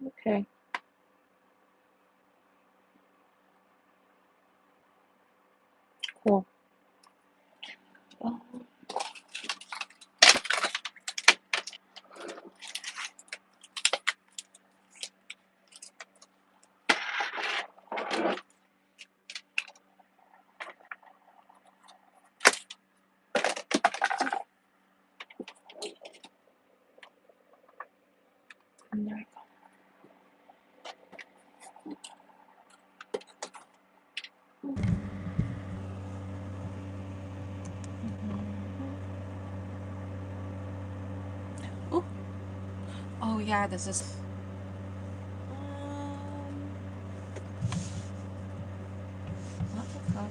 Okay. Cool. Oh. And there we go. Ooh. Oh yeah, this is. What the fuck?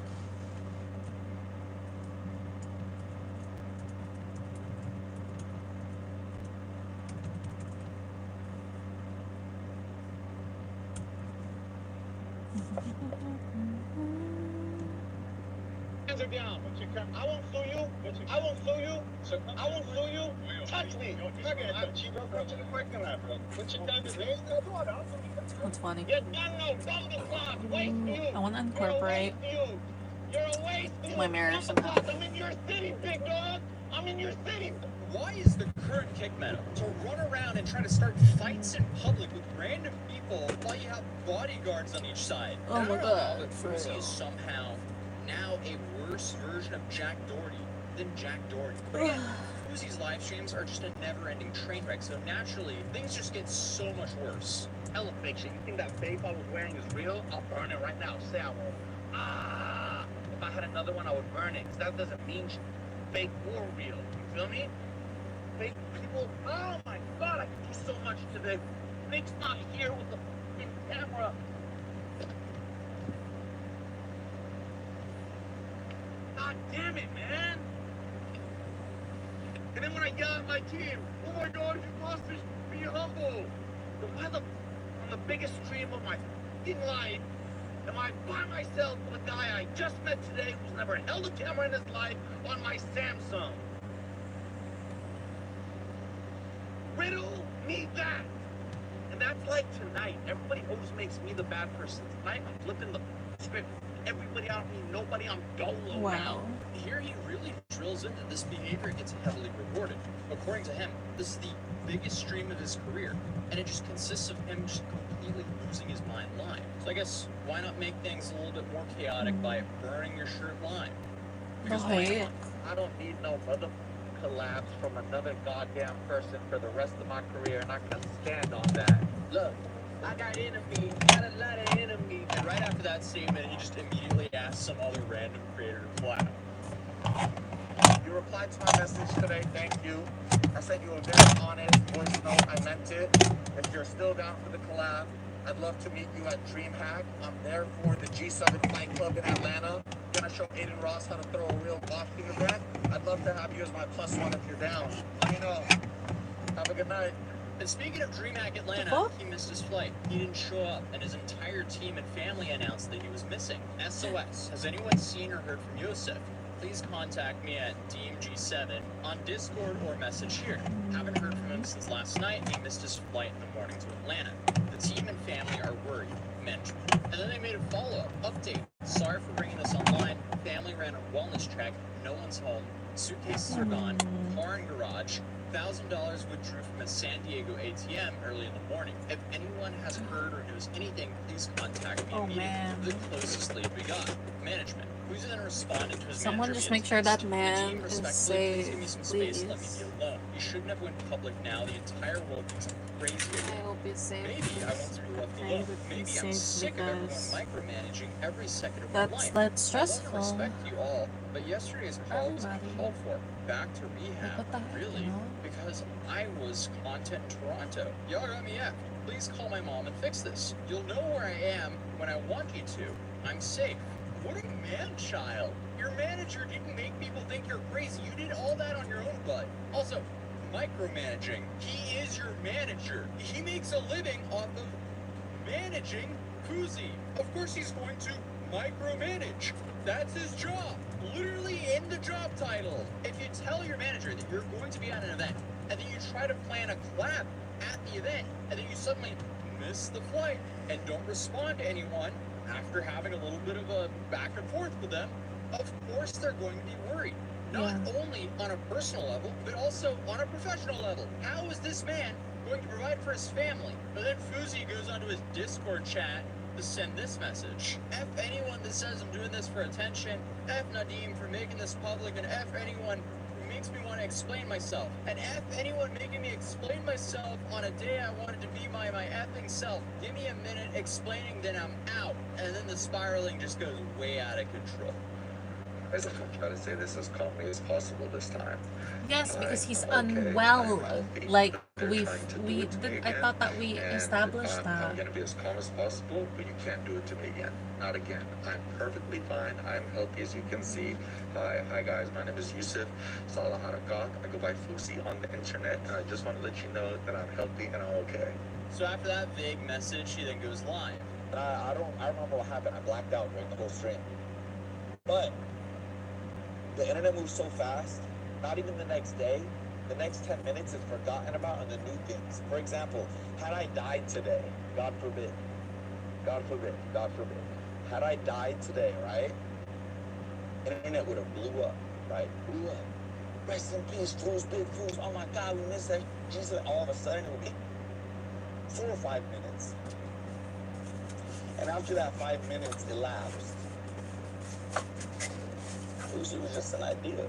Hands are down. I won't sue you. I won't sue you. I won't sue you. Touch me. That's funny. You're done no bumble clock. Waste you. I want to incorporate You're a waste you. my mirror somehow. I'm in your city, big dog. I'm in your city. Why is the current kick meta to run around and try to start fights in public with random people while you have bodyguards on each side? Oh my god. But Fuzi is somehow now a worse version of Jack Doherty than Jack Doherty. But again, Fuzi's live streams are just a never-ending train wreck, so naturally, things just get so much worse. Hella fiction. You think that vape I was wearing is real? I'll burn it right now. Say I won't. Ah! If I had another one, I would burn it. Because that doesn't mean fake or real. You feel me? Fake people. Oh my god, I can do so much today. Nick's not here with the fucking camera. God damn it, man. And then when I yell at my team, oh my god, you lost this, be humble. But why the, on the biggest stream of my fucking life, am I by myself with a guy I just met today who's never held a camera in his life on my Samsung? Riddle me that. And that's like tonight. Everybody always makes me the bad person. Tonight I'm flipping the script. Everybody, I don't need nobody. I'm dolo now. Here he really drills into this behavior gets heavily rewarded. According to him, this is the biggest stream of his career, and it just consists of him just completely losing his mind live. So I guess why not make things a little bit more chaotic by burning your shirt live? Because Okay. I don't need no mother collabs from another goddamn person for the rest of my career, and I can stand on that. Look, I got enemies, got a lot of enemies. And right after that statement, he just immediately asked some other random creator to collab. You replied to my message today, thank you. I sent you a very honest voice note, I meant it. If you're still down for the collab, I'd love to meet you at DreamHack. I'm there for the G7 Fight Club in Atlanta. Gonna show Aiden Ross how to throw a real boxing event. I'd love to have you as my +1 if you're down. Let me know. Have a good night. And speaking of DreamHack Atlanta, he missed his flight. He didn't show up, and his entire team and family announced that he was missing. SOS. Has anyone seen or heard from Yosef? Please contact me at DMG7 on Discord or message here. Haven't heard from him since last night. He missed his flight in the morning to Atlanta. The team and family are worried. Mentioned. And then they made a follow-up update. Sorry for bringing this online. Family ran a wellness check. No one's home. Suitcases are gone. Car in garage. $1,000 withdrew from a San Diego ATM early in the morning. If anyone has heard or knows anything, please contact me immediately. The closest lead we got. Management. Who's then responded to his Someone manager just via make sure text. that man The team is respectfully, please safe, give me some space, let me please. be alone. You shouldn't have went public now. The entire world thinks I'm crazy. I hope he's safe. Maybe I want to be left I alone. hope Maybe he's I'm safe sick of everyone because micromanaging every second of my life. that's I want stressful. to respect you all, but yesterday's call was Everybody. called for. Back to rehab. What the heck, Really? you know? Because I was content in Toronto. Y'all got me effed. Please call my mom and fix this. You'll know where I am when I want you to. I'm safe. What a man-child. Your manager didn't make people think you're crazy. You did all that on your own, bud. Also, micromanaging. He is your manager. He makes a living off of managing Fuzi. Of course he's going to micromanage. That's his job. Literally in the job title. If you tell your manager that you're going to be at an event, and then you try to plan a collab at the event, and then you suddenly miss the flight and don't respond to anyone after having a little bit of a back and forth with them, of course they're going to be worried. Not only on a personal level, but also on a professional level. How is this man going to provide for his family? But then Fuzi goes onto his Discord chat to send this message. F anyone that says I'm doing this for attention, F Nadim for making this public, and F anyone who makes me want to explain myself. And F anyone making me explain myself on a day I wanted to be my effing self. Give me a minute explaining, then I'm out. And then the spiraling just goes way out of control. As if I'm trying to say this as calmly as possible this time. Yes, because he's unwell. Like I thought that we established that. I'm gonna be as calm as possible, but you can't do it to me again. Not again. I'm perfectly fine. I'm healthy, as you can see. Hi guys. My name is Yusuf Salah Harakat. I go by Fusi on the internet, and I just want to let you know that I'm healthy and I'm okay. So after that vague message, he then goes live. I remember what happened. I blacked out during the whole stream. But the internet moves so fast, not even the next day, the next 10 minutes is forgotten about on the new things. For example, had I died today, God forbid, had I died today, right? Internet would have blew up, right? Blew up. Rest in peace, fools, big fools. Oh my God, we missed that. Jesus, all of a sudden it would be 4 or 5 minutes. And after that 5 minutes elapsed, it was just an idea.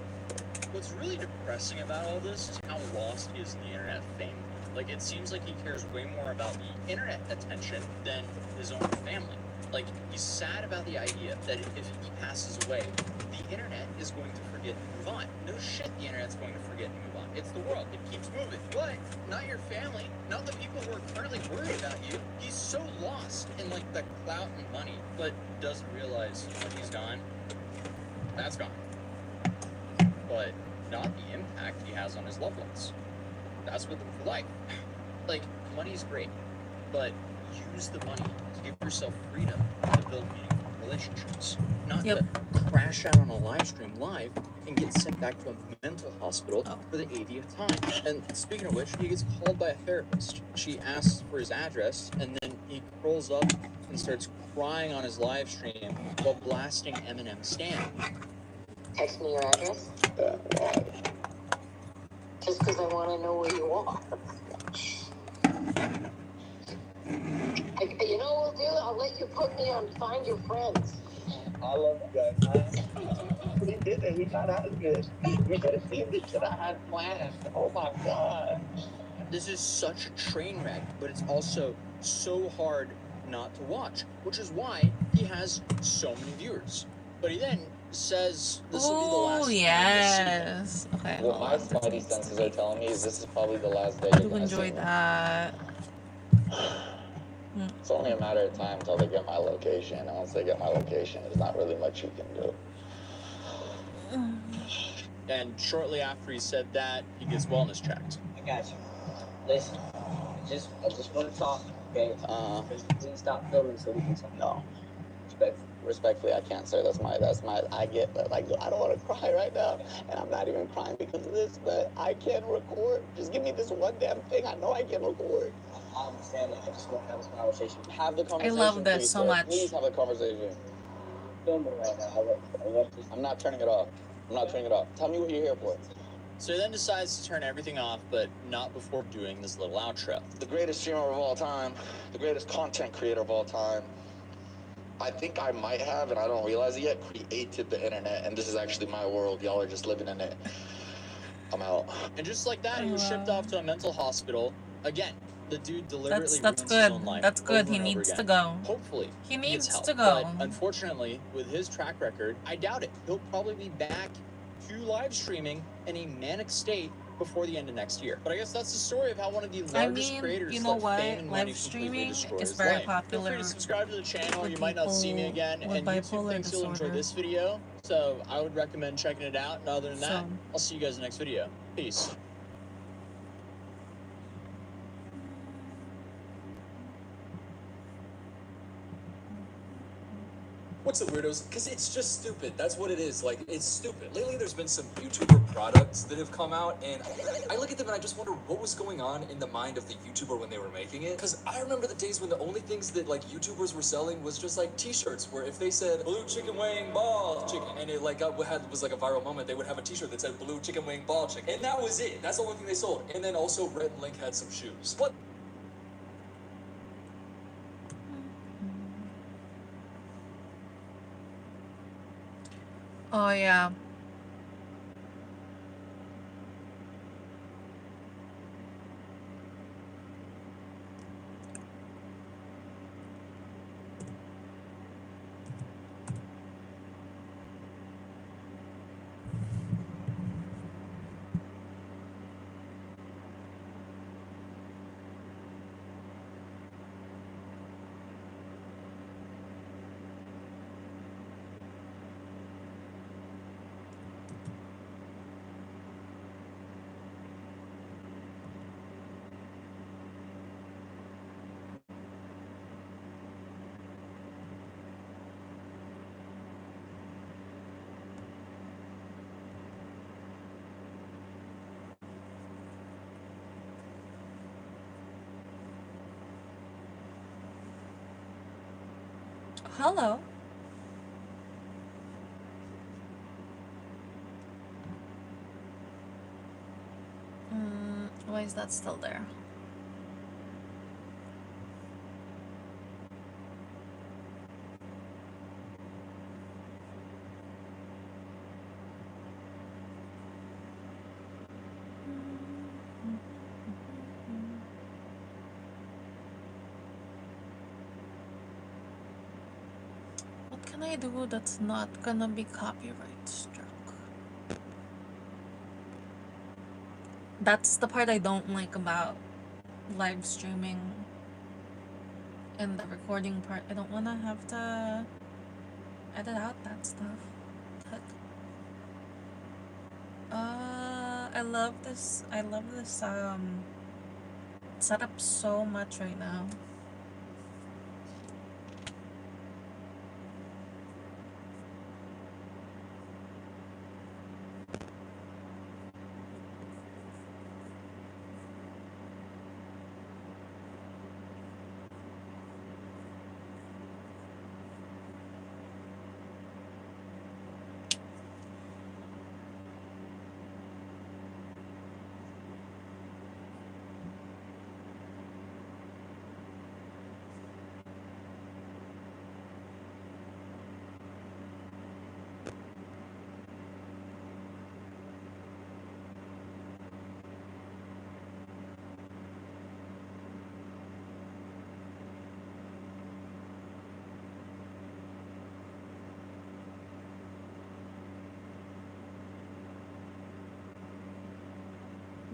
What's really depressing about all this is how lost he is in the internet fame. Like, it seems like he cares way more about the internet attention than his own family. Like, he's sad about the idea that if he passes away, the internet is going to forget and move on. No shit, the internet's going to forget and move on. It's the world. It keeps moving. But not your family, not the people who are currently worried about you. He's so lost in, like, the clout and money, but doesn't realize when he's gone, that's gone. But not the impact he has on his loved ones. That's with them for life. Like, money's great, but use the money to give yourself freedom to build meaningful relationships. Not to crash out on a live stream live and get sent back to a mental hospital for the 80th time. And speaking of which, he gets called by a therapist. She asks for his address, and then he curls up and starts crying on his live stream while blasting Eminem Stan. Text me your address. Why? Just because I want to know where you are. You know what we'll do? I'll let you put me on Find Your Friends. I love you guys. We did it. We got out of this. We should have seen this shit I had planned. Oh my God. This is such a train wreck, but it's also so hard not to watch, which is why he has so many viewers. But he then says this will be the last time yes. Okay. What my spidey senses are telling me is this is probably the last day I you're do gonna see enjoy me. that. It's only a matter of time until they get my location, and once they get my location, there's not really much you can do. And shortly after he said that, he gets wellness checked. I got you. Listen, I just want to talk, okay? Please stop filming so we can talk. No. Respectfully. Respectfully, I can't, sir. That's my, I get that. Like, I don't want to cry right now, and I'm not even crying because of this, but I can record. Just give me this one damn thing. I know I can record. I understand that. I just want to have this conversation. Have the conversation. love this please, so sir. much. Please have a conversation. Filming right now. I want this. I'm not turning it off. I'm not turning it off. Tell me what you're here for. So he then decides to turn everything off, but not before doing this little outro. The greatest streamer of all time, the greatest content creator of all time. I think I might have, and I don't realize it yet, created the internet, and this is actually my world. Y'all are just living in it. I'm out. And just like that, he was shipped off to a mental hospital. Again, the dude deliberately That's ruins good. his own life. That's good. over He and over needs again. to go. Hopefully, He gets needs help. to go. But unfortunately, with his track record, I doubt it. He'll probably be back to live streaming in a manic state before the end of next year. But I guess that's the story of how one of the largest creators you know let what? fame and money Live completely streaming destroy is his very life. popular Feel free to subscribe to the channel. with You might not see me people again, with and YouTube bipolar thinks you'll enjoy disorder. this video. So I would recommend checking it out. And other than that, So- I'll see you guys in the next video. Peace. What's up, weirdos? Because it's just stupid. That's what it is. Like, it's stupid. Lately, there's been some YouTuber products that have come out, and I look at them and I just wonder what was going on in the mind of the YouTuber when they were making it. Because I remember the days when the only things that, like, YouTubers were selling was just, like, t-shirts, where if they said, blue chicken wing ball chicken, and it, like, was, like, a viral moment, they would have a t-shirt that said, blue chicken wing ball chicken. And that was it. That's the only thing they sold. And then also, Red Link had some shoes. What? Oh, yeah. Hello. Why is that still there? What can I do that's not gonna be copyright struck? That's the part I don't like about live streaming and the recording part. I don't want to have to edit out that stuff. But, I love this setup so much right now.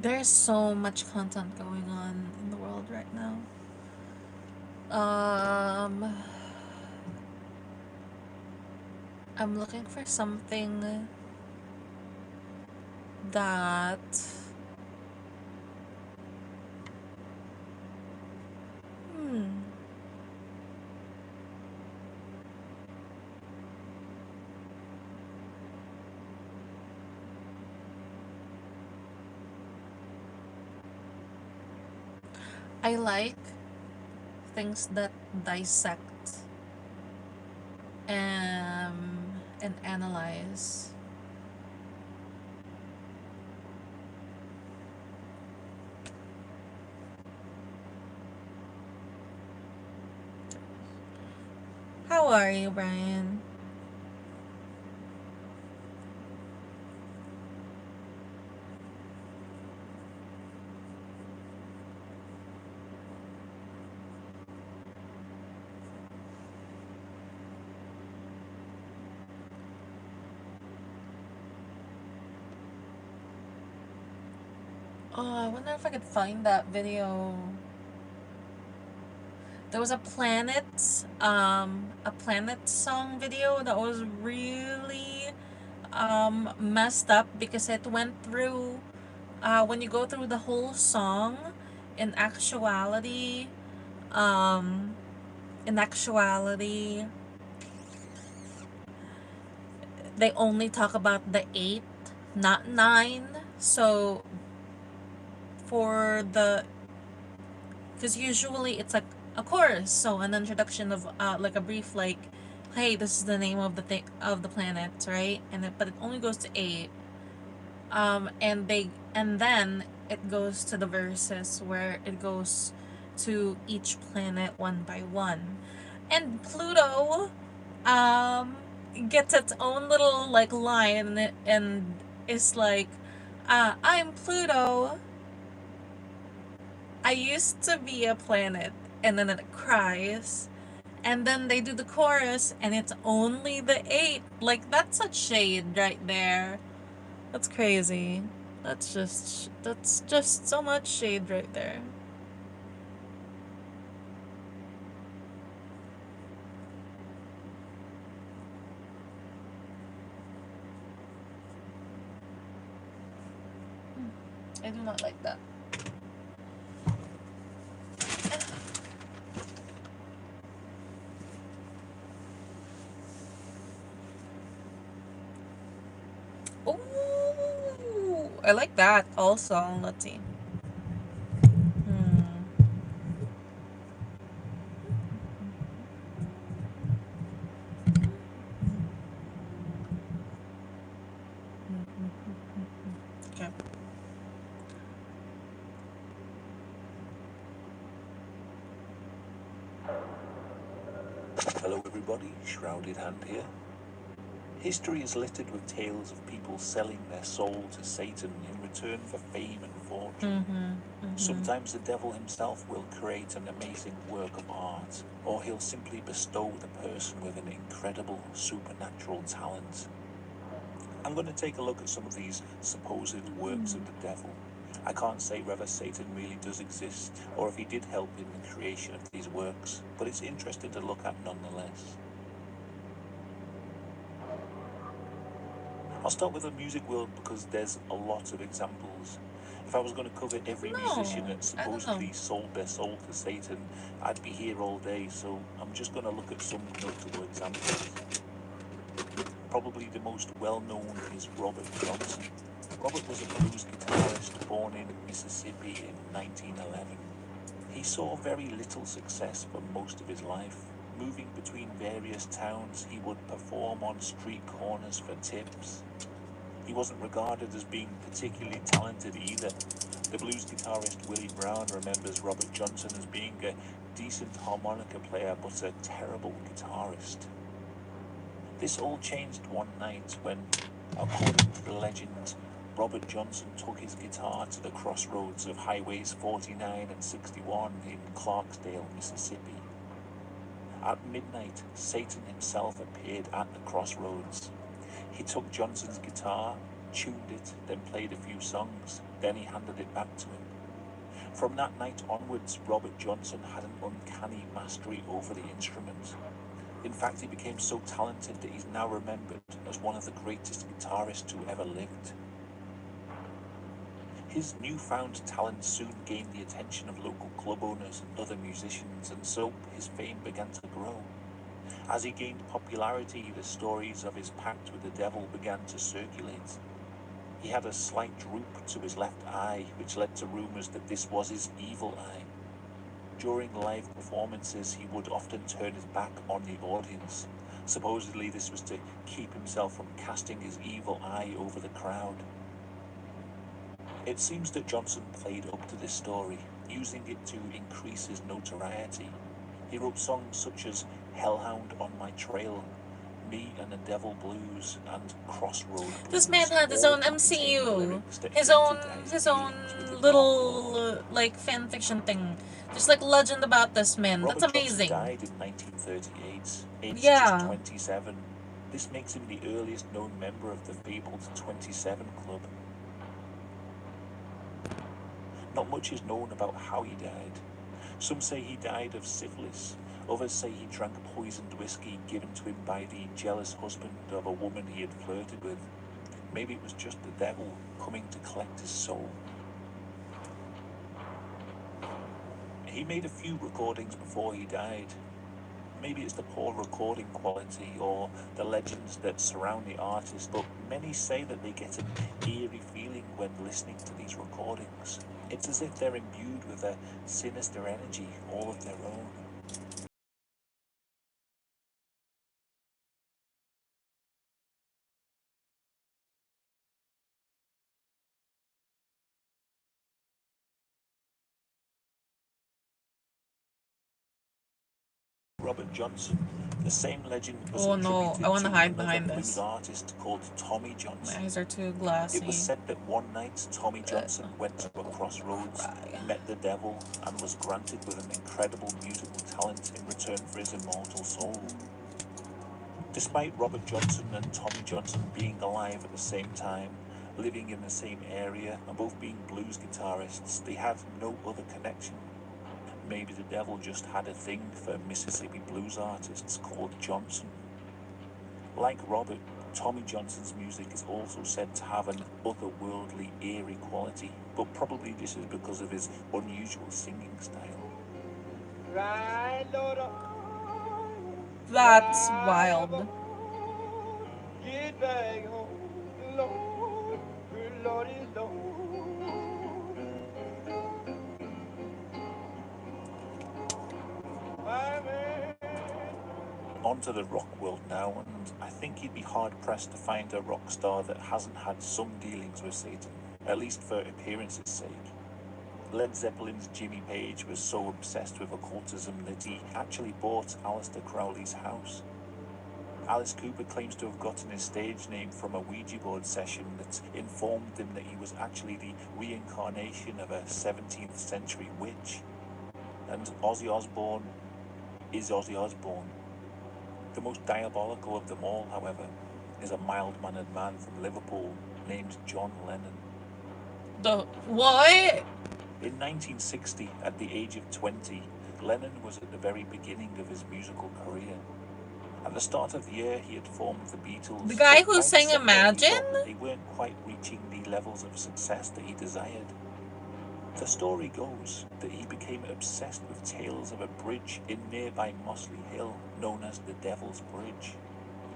There's so much content going on in the world right now. I'm looking for something that I like things that dissect and analyze. How are you, Brian? Oh, I wonder if I could find that video. There was a Planet song video that was really messed up because it went through when you go through the whole song, in actuality um in actuality they only talk about the 8, not 9. So for the, because usually it's like a chorus, so an introduction of like a brief, like, hey, this is the name of the thing of the planet, right? But it only goes to 8. And then it goes to the verses where it goes to each planet one by one. And Pluto gets its own little like line, and is like, I'm Pluto. I used to be a planet. And then it cries. And then they do the chorus, and it's only the 8. Like, that's such shade right there. That's crazy. That's just so much shade right there. I do not like that. Ooh, I like that also. Let's see. Okay. Hello everybody, Shrouded Hand here. History is littered with tales of people selling their soul to Satan in return for fame and fortune. Sometimes the devil himself will create an amazing work of art, or he'll simply bestow the person with an incredible supernatural talent. I'm going to take a look at some of these supposed works of the devil. I can't say whether Satan really does exist, or if he did help in the creation of these works, but it's interesting to look at nonetheless. I'll start with the music world because there's a lot of examples. If I was going to cover every musician that supposedly sold their soul to Satan, I'd be here all day, so I'm just going to look at some notable examples. Probably the most well-known is Robert Johnson. Robert was a blues guitarist born in Mississippi in 1911. He saw very little success for most of his life. Moving between various towns, he would perform on street corners for tips. He wasn't regarded as being particularly talented either. The blues guitarist Willie Brown remembers Robert Johnson as being a decent harmonica player but a terrible guitarist. This all changed one night when, according to the legend, Robert Johnson took his guitar to the crossroads of highways 49 and 61 in Clarksdale, Mississippi. At midnight, Satan himself appeared at the crossroads. He took Johnson's guitar, tuned it, then played a few songs, then he handed it back to him. From that night onwards, Robert Johnson had an uncanny mastery over the instrument. In fact, he became so talented that he's now remembered as one of the greatest guitarists who ever lived. His newfound talent soon gained the attention of local club owners and other musicians, and so his fame began to grow. As he gained popularity, the stories of his pact with the devil began to circulate. He had a slight droop to his left eye, which led to rumors that this was his evil eye. During live performances, he would often turn his back on the audience. Supposedly, this was to keep himself from casting his evil eye over the crowd. It seems that Johnson played up to this story, using it to increase his notoriety. He wrote songs such as Hellhound on My Trail, Me and the Devil Blues, and Crossroad Blues. This man had his own MCU, his own little like fan fiction thing, just like legend about this man. That's amazing. Robert Johnson died in 1938, aged just 27. This makes him the earliest known member of the fabled 27 Club. Not much is known about how he died. Some say he died of syphilis. Others say he drank poisoned whiskey given to him by the jealous husband of a woman he had flirted with. Maybe it was just the devil coming to collect his soul. He made a few recordings before he died. Maybe it's the poor recording quality or the legends that surround the artist, but many say that they get an eerie feeling when listening to these recordings. It's as if they're imbued with a sinister energy all of their own. Robert Johnson. The same legend was Oh no, attributed I want to to hide another behind blues this. artist called Tommy My Johnson. eyes are too It glassy. was said that one night Tommy Johnson went to a crossroads, Cry. met the devil, and was granted with an incredible musical talent in return for his immortal soul. Despite Robert Johnson and Tommy Johnson being alive at the same time, living in the same area, and both being blues guitarists, they had no other connection. Maybe the devil just had a thing for Mississippi blues artists called Johnson. Like Robert, Tommy Johnson's music is also said to have an otherworldly, eerie quality, but probably this is because of his unusual singing style. Right, Lord, That's wild. get back home, Lord, good Lordy, Lord. My man. Onto the rock world now, and I think you'd be hard-pressed to find a rock star that hasn't had some dealings with Satan, at least for appearance's sake. Led Zeppelin's Jimmy Page was so obsessed with occultism that he actually bought Aleister Crowley's house. Alice Cooper claims to have gotten his stage name from a Ouija board session that informed him that he was actually the reincarnation of a 17th century witch. And Ozzy Osbourne is Ozzy Osbourne. The most diabolical of them all, however, is a mild-mannered man from Liverpool named John Lennon. The what? In 1960, at the age of 20, Lennon was at the very beginning of his musical career. At the start of the year, he had formed the Beatles. The guy but who by sang December, he Imagine? felt that they weren't quite reaching the levels of success that he desired. The story goes that he became obsessed with tales of a bridge in nearby Mossley Hill known as the Devil's Bridge.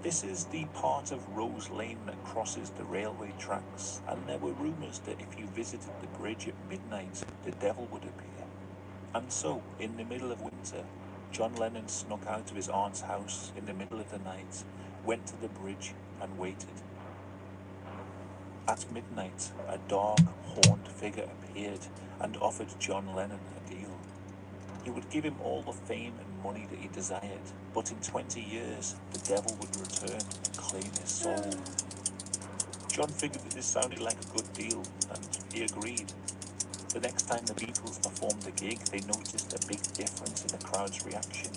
This is the part of Rose Lane that crosses the railway tracks, and there were rumours that if you visited the bridge at midnight, the devil would appear. And so, in the middle of winter, John Lennon snuck out of his aunt's house in the middle of the night, went to the bridge and waited. At midnight, a dark, horned figure appeared and offered John Lennon a deal. He would give him all the fame and money that he desired, but in 20 years, the devil would return and claim his soul. John figured that this sounded like a good deal, and he agreed. The next time the Beatles performed a gig, they noticed a big difference in the crowd's reaction.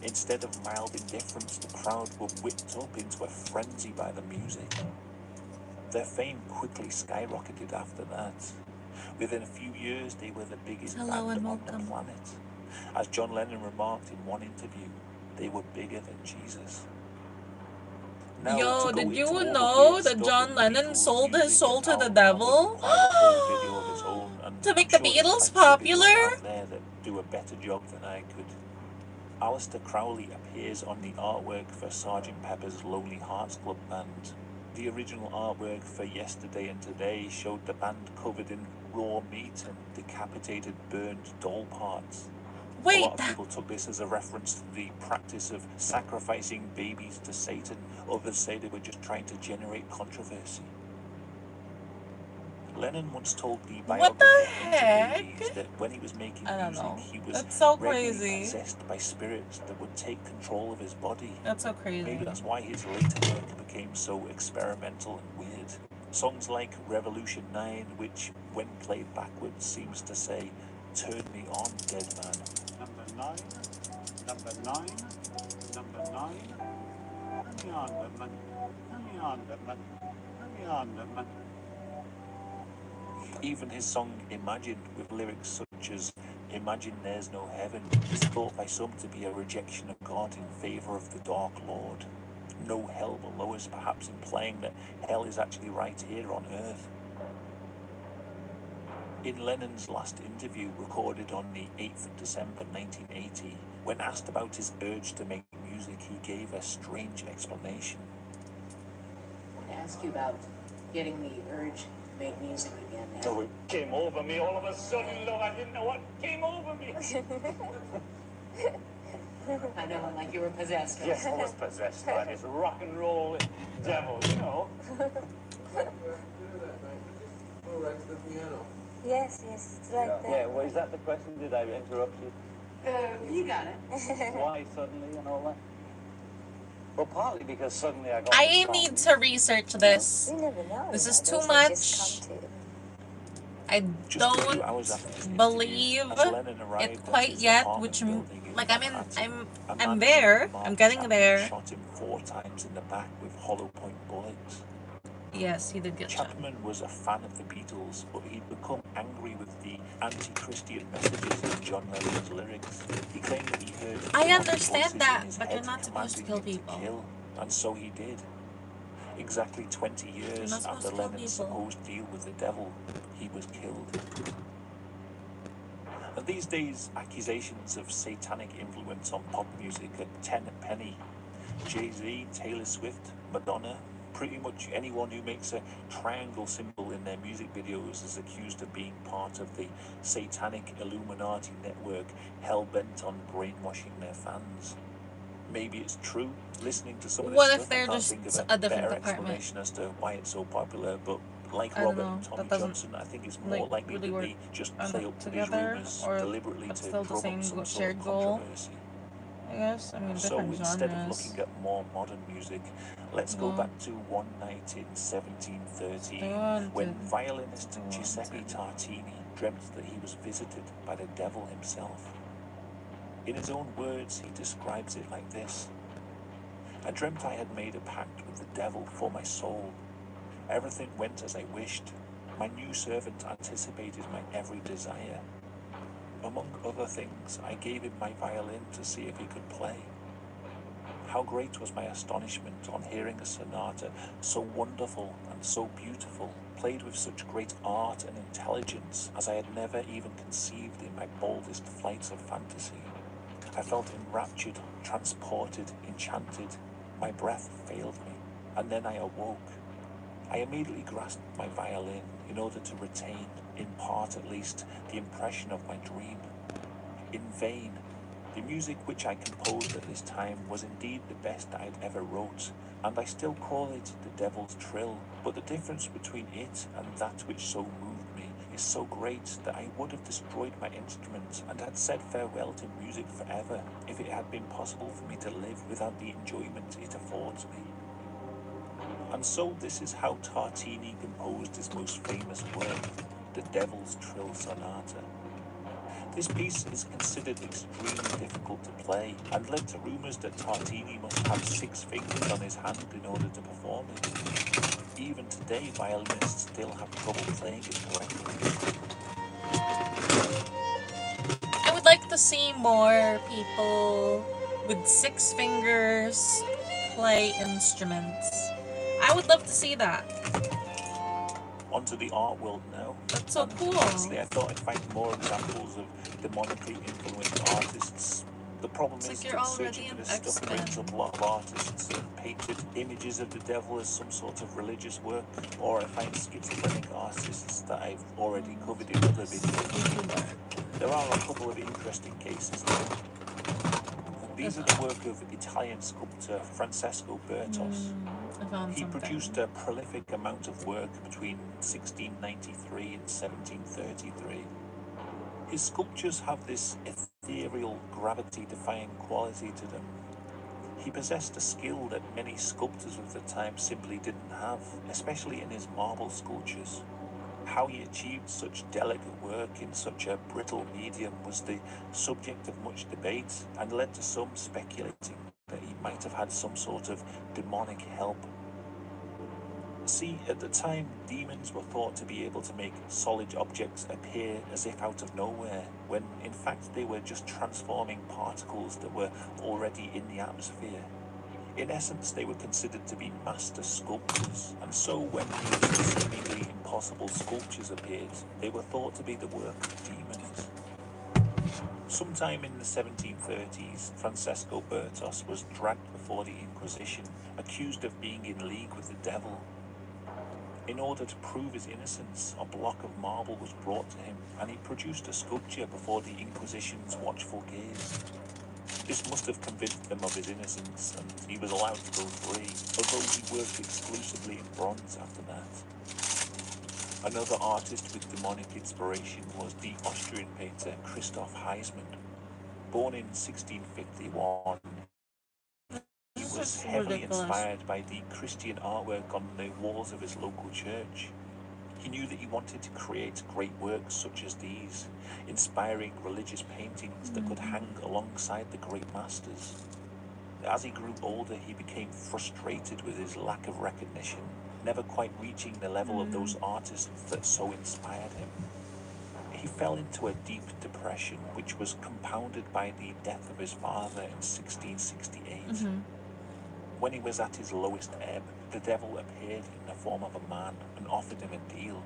Instead of mild indifference, the crowd were whipped up into a frenzy by the music. Their fame quickly skyrocketed after that. Within a few years, they were the biggest Hello band and on the welcome. planet. As John Lennon remarked in one interview, they were bigger than Jesus. Now, Yo, to go did into you all the know weird that stuff John in Lennon Beatles sold his music soul and to the how would devil require a whole video of its own, and to I'm make the sure there's Beatles plenty of videos popular? out there that do a better job than I could. Aleister Crowley appears on the artwork for Sgt. Pepper's Lonely Hearts Club Band. The original artwork for Yesterday and Today showed the band covered in raw meat and decapitated, burned doll parts. A Wait, lot of people took this as a reference to the practice of sacrificing babies to Satan. Others say they were just trying to generate controversy. Lennon once told the what biographer the Hunter heck? Davies that when he was making I don't music, know. he was That's so regularly crazy. possessed by spirits that would take control of his body. That's so crazy. Maybe that's why his later work became so experimental and weird. Songs like Revolution 9, which, when played backwards, seems to say, "Turn me on, dead man." Number 9, number 9, number 9. Let me on the money. Let me on the money. Let me on the money. Even his song Imagine, with lyrics such as "Imagine there's no heaven," is thought by some to be a rejection of God in favor of the Dark Lord. No hell below us, perhaps implying that hell is actually right here on earth. In Lennon's last interview, recorded on the 8th of December 1980, when asked about his urge to make music, he gave a strange explanation. I want to ask you about getting the urge to make music again. Oh, it came over me all of a sudden, love. I didn't know what came over me. I know, like you were possessed. Right? Yes, I was possessed by this rock and roll devil, you know. Yes, it's like that. Yeah, well, is that the question? Did I interrupt you? You got it. Why suddenly and all that? Well, partly because suddenly I got I the need song. to research this. You never know. This is too Those things just much. come to you. I Just a few hours after don't this believe interview, as Lennon arrived it at quite his yet, apartment which building in like Manhattan, a man I'm there. named I'm Mark getting Chapman there. shot him 4 times in the back with hollow point bullets. Yes, he did get shot. Chapman was a fan of the Beatles, but he'd become angry with the anti-Christian messages in John Lennon's lyrics. He claimed that he heard I demonic understand voices that, in his but head you're not supposed to commanding kill him to people. kill, and so he did. Exactly 20 You're years not supposed after to kill Lennon's people. supposed deal with the devil, he was killed. And these days, accusations of satanic influence on pop music are 10 a penny. Jay-Z, Taylor Swift, Madonna, pretty much anyone who makes a triangle symbol in their music videos is accused of being part of the satanic Illuminati network hell-bent on brainwashing their fans. Maybe it's true. Listening to some of this What if stuff, I they're can't just think of a a different better department? explanation as to why it's so popular, but like I don't Robert know. and Tommy That doesn't Johnson, I think it's more like likely really that work they just on play up to these together, rumors or deliberately but to still the drum up same some sort shared of goal. controversy. I guess. I mean, So different instead of genres. looking at more modern music, let's go No. back to one night in 1713 when Wanted. violinist Wanted. Giuseppe Tartini dreamt that he was visited by the devil himself. In his own words, he describes it like this: I dreamt I had made a pact with the devil for my soul. Everything went as I wished. My new servant anticipated my every desire. Among other things, I gave him my violin to see if he could play. How great was my astonishment on hearing a sonata so wonderful and so beautiful, played with such great art and intelligence as I had never even conceived in my boldest flights of fantasy. I felt enraptured, transported, enchanted. My breath failed me, and then I awoke. I immediately grasped my violin in order to retain, in part at least, the impression of my dream. In vain. The music which I composed at this time was indeed the best I had ever wrote, and I still call it the Devil's Trill, but the difference between it and that which so moved me is so great that I would have destroyed my instrument and had said farewell to music forever if it had been possible for me to live without the enjoyment it affords me. And so this is how Tartini composed his most famous work, the Devil's Trill Sonata. This piece is considered extremely difficult to play and led to rumours that Tartini must have 6 fingers on his hand in order to perform it. Even today, violinists still have trouble playing it correctly. I would like to see more people with 6 fingers play instruments. I would love to see that. Onto the art world now. That's so cool. Honestly, I thought I'd find more examples of demonically influenced artists. The problem It's is like you're that already searching for an this stuff brings X-Men. up a lot of artists that painted images of the devil as some sort of religious work, or I find schizophrenic artists that I've already covered in other videos. There are a couple of interesting cases though. These are the work of Italian sculptor Francesco Bertos. I found He something. produced a prolific amount of work between 1693 and 1733. His sculptures have this ethereal, gravity-defying quality to them. He possessed a skill that many sculptors of the time simply didn't have, especially in his marble sculptures. How he achieved such delicate work in such a brittle medium was the subject of much debate and led to some speculating that he might have had some sort of demonic help. See, at the time, demons were thought to be able to make solid objects appear as if out of nowhere, when in fact they were just transforming particles that were already in the atmosphere. In essence, they were considered to be master sculptors, and so when these seemingly impossible sculptures appeared, they were thought to be the work of demons. Sometime in the 1730s, Francesco Bertos was dragged before the Inquisition, accused of being in league with the devil. In order to prove his innocence, a block of marble was brought to him, and he produced a sculpture before the Inquisition's watchful gaze. This must have convinced them of his innocence, and he was allowed to go free, although he worked exclusively in bronze after that. Another artist with demonic inspiration was the Austrian painter Christoph Heisman. Born in 1651, he was heavily inspired by the Christian artwork on the walls of his local church. He knew that he wanted to create great works such as these, inspiring religious paintings that could hang alongside the great masters. As he grew older, he became frustrated with his lack of recognition, never quite reaching the level of those artists that so inspired him. He fell into a deep depression, which was compounded by the death of his father in 1668. When he was at his lowest ebb, the devil appeared in the form of a man and offered him a deal.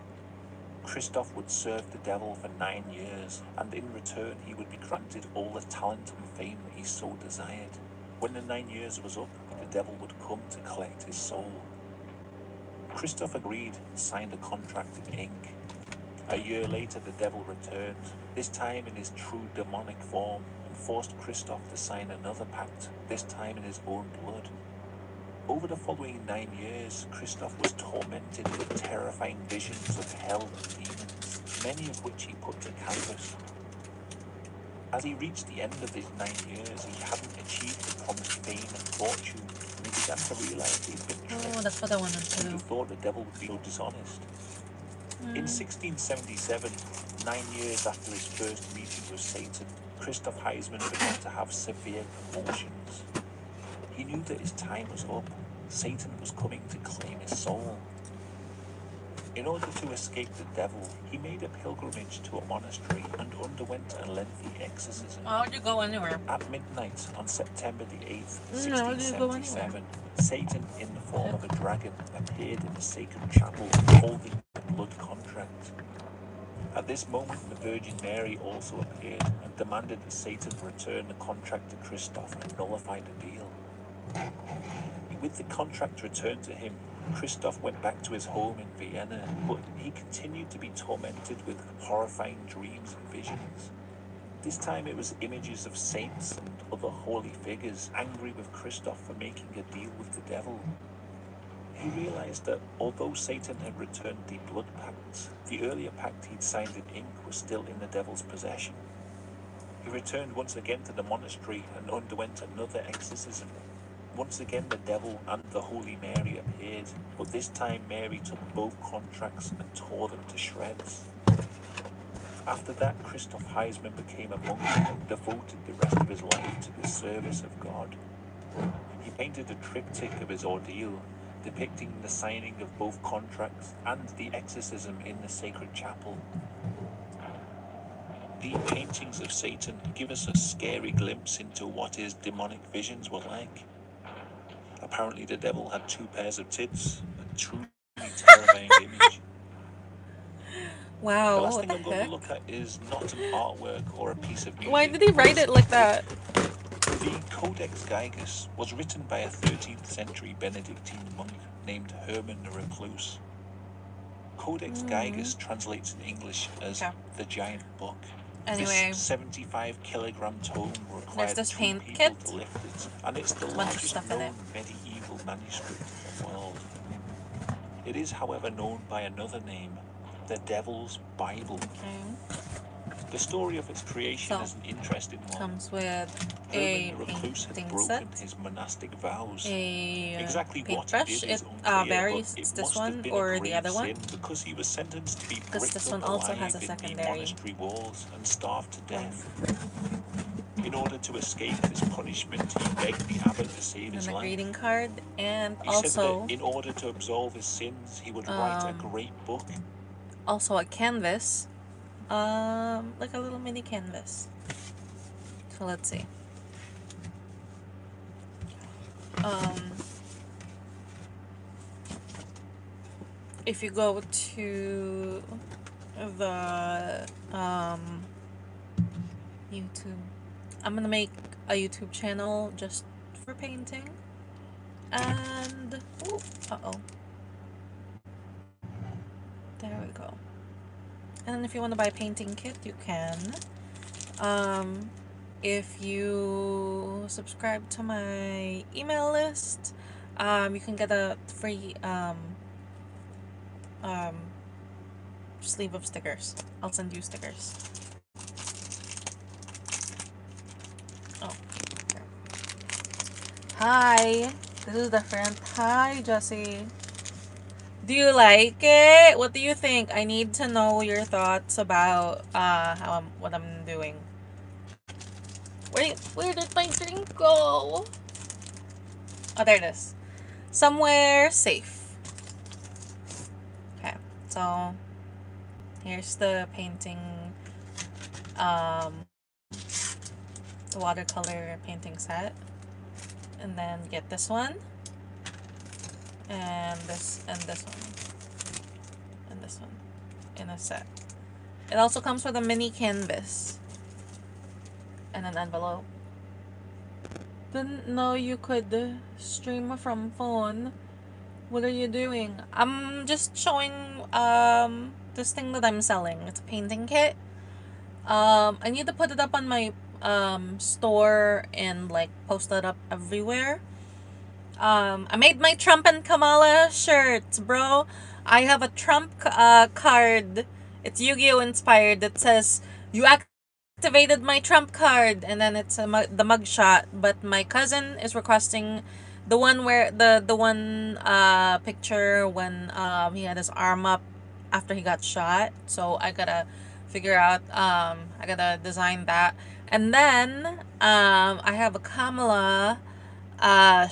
Christoph would serve the devil for 9 years, and in return he would be granted all the talent and fame that he so desired. When the 9 years was up, the devil would come to collect his soul. Christoph agreed and signed a contract in ink. A year later, the devil returned, this time in his true demonic form, and forced Christoph to sign another pact, this time in his own blood. Over the following 9 years, Christoph was tormented with terrifying visions of hell and demons, many of which he put to canvas. As he reached the end of his 9 years, he hadn't achieved the promised fame and fortune, and he began to realize he'd been tricked. Oh, that's what I wanted to Who do. thought the devil would be so dishonest? In 1677, 9 years after his first meeting with Satan, Christoph Heisman began to have severe convulsions. He knew that his time was up. Satan was coming to claim his soul. In order to escape the devil, he made a pilgrimage to a monastery and underwent a lengthy exorcism. How would you go anywhere? At midnight on September the 8th, How would you go anywhere? 1677, Satan, in the form of a dragon, appeared in the sacred chapel holding the blood contract. At this moment, the Virgin Mary also appeared and demanded that Satan return the contract to Christoph and nullify the deal. With the contract returned to him, Christoph went back to his home in Vienna, but he continued to be tormented with horrifying dreams and visions. This time it was images of saints and other holy figures angry with Christoph for making a deal with the devil. He realized that although Satan had returned the blood pact, the earlier pact he'd signed in ink was still in the devil's possession. He returned once again to the monastery and underwent another exorcism. Once again the devil and the Holy Mary appeared, but this time Mary took both contracts and tore them to shreds. After that, Christoph Heisman became a monk and devoted the rest of his life to the service of God. He painted a triptych of his ordeal, depicting the signing of both contracts and the exorcism in the sacred chapel. The paintings of Satan give us a scary glimpse into what his demonic visions were like. Apparently the devil had 2 pairs of tits, a truly terrifying image. Wow, The last what thing the I'm going to heck? look at is not an artwork or a piece of music. Why did he write it like that? The Codex Gigas was written by a 13th century Benedictine monk named Herman the Recluse. Codex Gigas translates in English as the Giant Book. Anyway, This 75-kilogram tome there's required this 2 paint people kit. to lift it, and it's the Bunch of largest stuff in it. known medieval manuscript in the world. It is, however, known by another name, the Devil's Bible. Okay. The story of its creation So, is an interesting one. comes with Herman a the Recluse had painting broken set, his monastic vows. a Exactly what he paintbrush. did It is unclear, varies. but It's it this must have one been a or the grave other one. sin because he was sentenced to be Because bricked this up one also has alive a in the secondary monastery walls and starved to one. death. In order to escape this punishment, he begged the abbot to save And his a life. greeting card, and He said that also in order to absolve his sins, he would write a great book. also a canvas, like a little mini canvas. So let's see. if you go to the YouTube, I'm gonna make a YouTube channel just for painting. And ooh, there we go. And then if you want to buy a painting kit, you can. If you subscribe to my email list, you can get a free sleeve of stickers. I'll send you stickers. Oh, okay. Hi, this is different. Hi, Jessie. Do you like it? What do you think? I need to know your thoughts about what I'm doing. Where did my drink go? Oh, there it is. Somewhere safe. Okay, so here's the painting, the watercolor painting set. And then get this one. And this one. And this one. In a set. It also comes with a mini canvas. And an envelope. Didn't know you could stream from phone. What are you doing? I'm just showing this thing that I'm selling. It's a painting kit. I need to put it up on my store and like post it up everywhere. I made my Trump and Kamala shirts, bro. I have a Trump card. It's Yu-Gi-Oh inspired. That says you activated my Trump card, and then it's the mugshot. But my cousin is requesting the one where the one picture when he had his arm up after he got shot. So I gotta figure out I gotta design that. And then I have a Kamala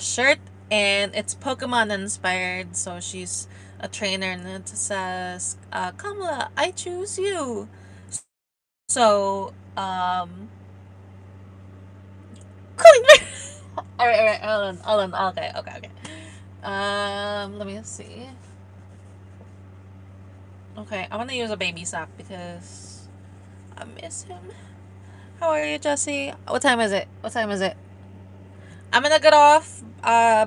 shirt, and it's Pokemon inspired. So she's a trainer, and it says Kamala, I choose you. So Coinbase. Alright, hold on. Okay. Let me see. Okay, I want to use a baby sock because I miss him. How are you, Jesse? What time is it? I'm gonna get off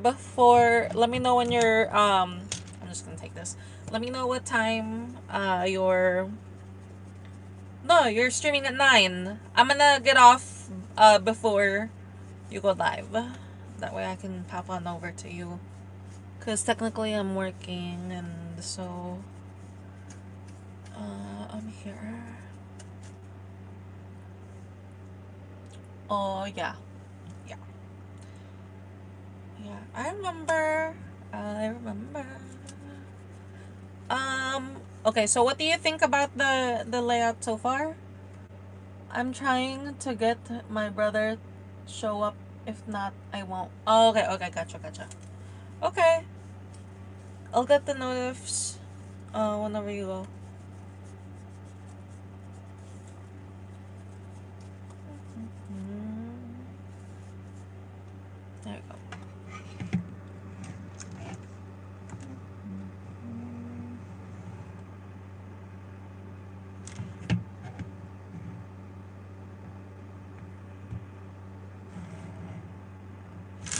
before. Let me know when you're I'm just gonna take this. Let me know what time you're streaming at 9. I'm gonna get off before you go live. That way I can pop on over to you. Cause technically I'm working, and so I'm here. Oh yeah. I remember. Okay, so what do you think about the layout so far? I'm trying to get my brother show up. If not, I won't. Oh, okay, gotcha. Okay. I'll get the notifs whenever you go. There we go.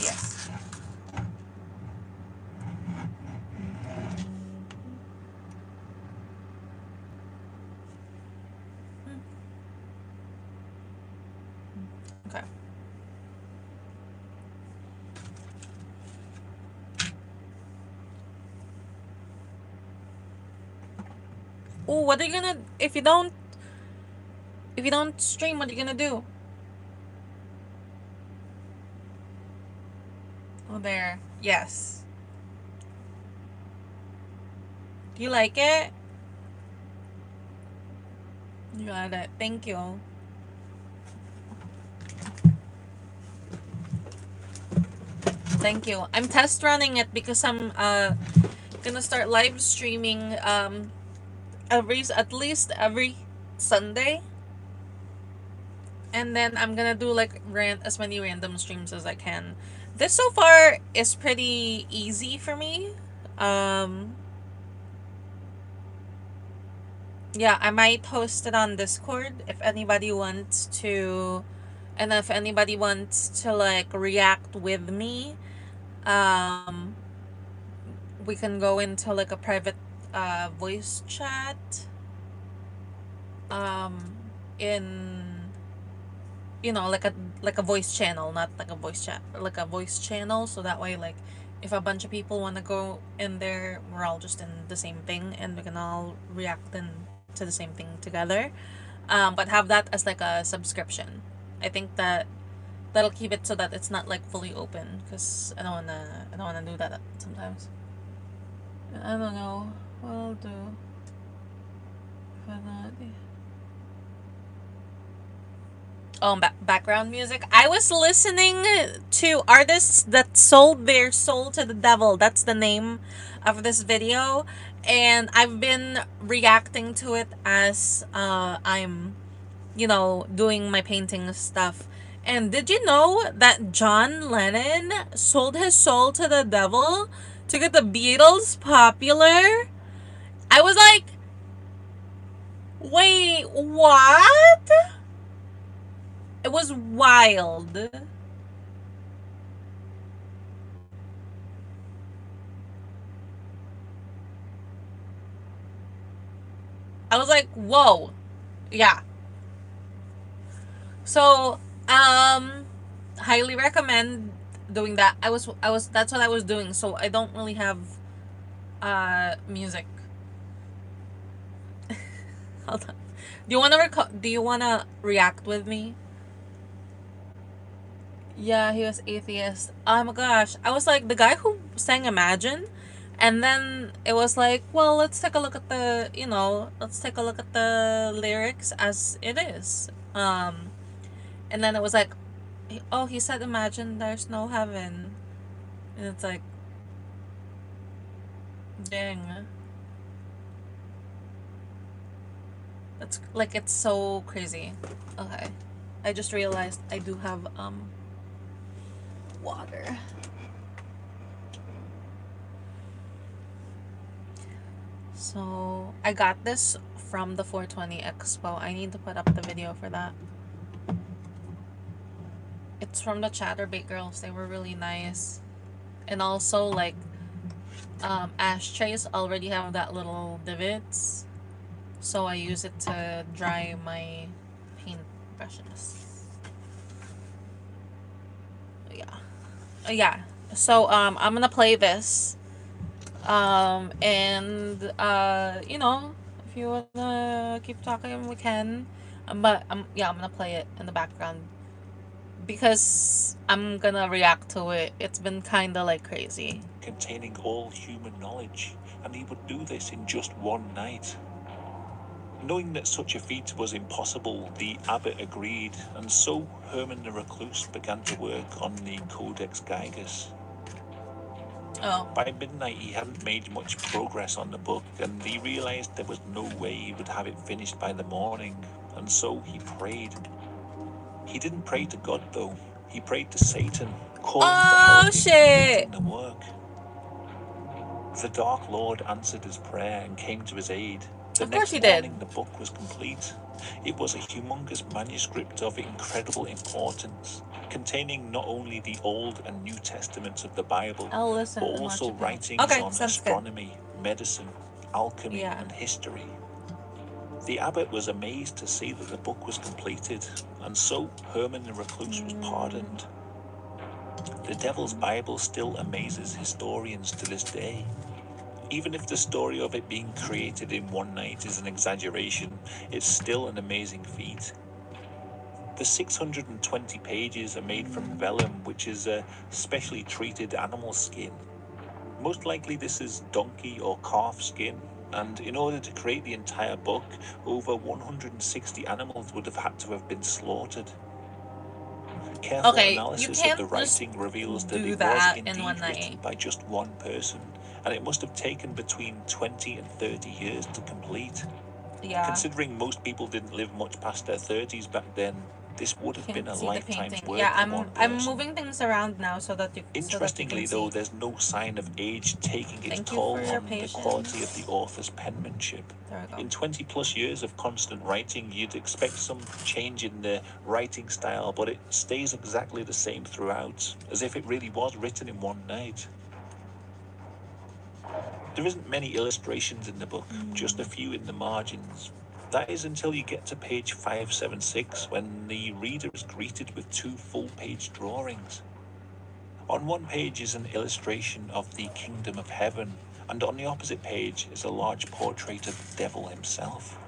Yes. Okay. Oh, what are you gonna if you don't stream? What are you gonna do? Oh, there. Yes. Do you like it? You got it. Thank you. Thank you. I'm test running it because I'm gonna start live streaming at least every Sunday. And then I'm gonna do like as many random streams as I can. This so far is pretty easy for me. Um, yeah, I might host it on Discord if anybody wants to, and if anybody wants to like react with me. Um, we can go into like a private voice chat. In like a voice channel, not like a voice chat, like a voice channel, so that way like if a bunch of people want to go in there, we're all just in the same thing and we can all react to the same thing together. But have that as like a subscription. I think that'll keep it so that it's not like fully open because I don't wanna do that sometimes. I don't know what I'll do for that. Oh, background music. I was listening to artists that sold their soul to the devil. That's the name of this video. And I've been reacting to it as I'm, doing my painting stuff. And did you know that John Lennon sold his soul to the devil to get the Beatles popular? I was like, wait, what? It was wild. I was like, whoa. Yeah. So, highly recommend doing that. That's what I was doing. So I don't really have music. Hold on. Do you wanna react with me? Yeah, he was atheist. Oh my gosh. I was like the guy who sang Imagine, and then it was like, well, let's take a look at the lyrics as it is. And then it was like, oh, he said Imagine there's no heaven. And it's like, dang. That's like, it's so crazy. Okay. I just realized I do have water. So I got this from the 420 Expo. I need to put up the video for that. It's from the Chatterbait girls. They were really nice. And also like ashtrays already have that little divots. So I use it to dry my paint brushes. Yeah. Yeah. So I'm gonna play this. And if you wanna keep talking, we can. But I'm gonna play it in the background because I'm gonna react to it. It's been kinda like crazy. Containing all human knowledge, and he would do this in just one night. Knowing that such a feat was impossible, the abbot agreed, and so Herman the Recluse began to work on the Codex Gigas. Oh. By midnight, he hadn't made much progress on the book, and he realized there was no way he would have it finished by the morning, and so he prayed. He didn't pray to God, though. He prayed to Satan, calling for help in completing the work. The Dark Lord answered his prayer and came to his aid. The next morning, the book was complete. It was a humongous manuscript of incredible importance, containing not only the Old and New Testaments of the Bible, but also writings on astronomy, medicine, alchemy, and history. The abbot was amazed to see that the book was completed, and so Herman the Recluse was pardoned. The Devil's Bible still amazes historians to this day. Even if the story of it being created in one night is an exaggeration, it's still an amazing feat. The 620 pages are made from vellum, which is a specially treated animal skin. Most likely this is donkey or calf skin, and in order to create the entire book, over 160 animals would have had to have been slaughtered. Careful analysis of the writing reveals that it was indeed written by just one person, and it must have taken between 20 and 30 years to complete. Yeah. Considering most people didn't live much past their 30s back then, This would have been Can't a see the lifetime's painting. work Yeah, for one I'm person. moving things around now so that you Interestingly, can though, see. there's no sign of age taking its Thank you for toll your on the quality of the patience. author's penmanship. There we go. In 20 plus years of constant writing, you'd expect some change in the writing style, but it stays exactly the same throughout, as if it really was written in one night. There isn't many illustrations in the book, just a few in the margins. That is until you get to page 576, when the reader is greeted with 2 full-page drawings. On one page is an illustration of the kingdom of heaven, and on the opposite page is a large portrait of the devil himself.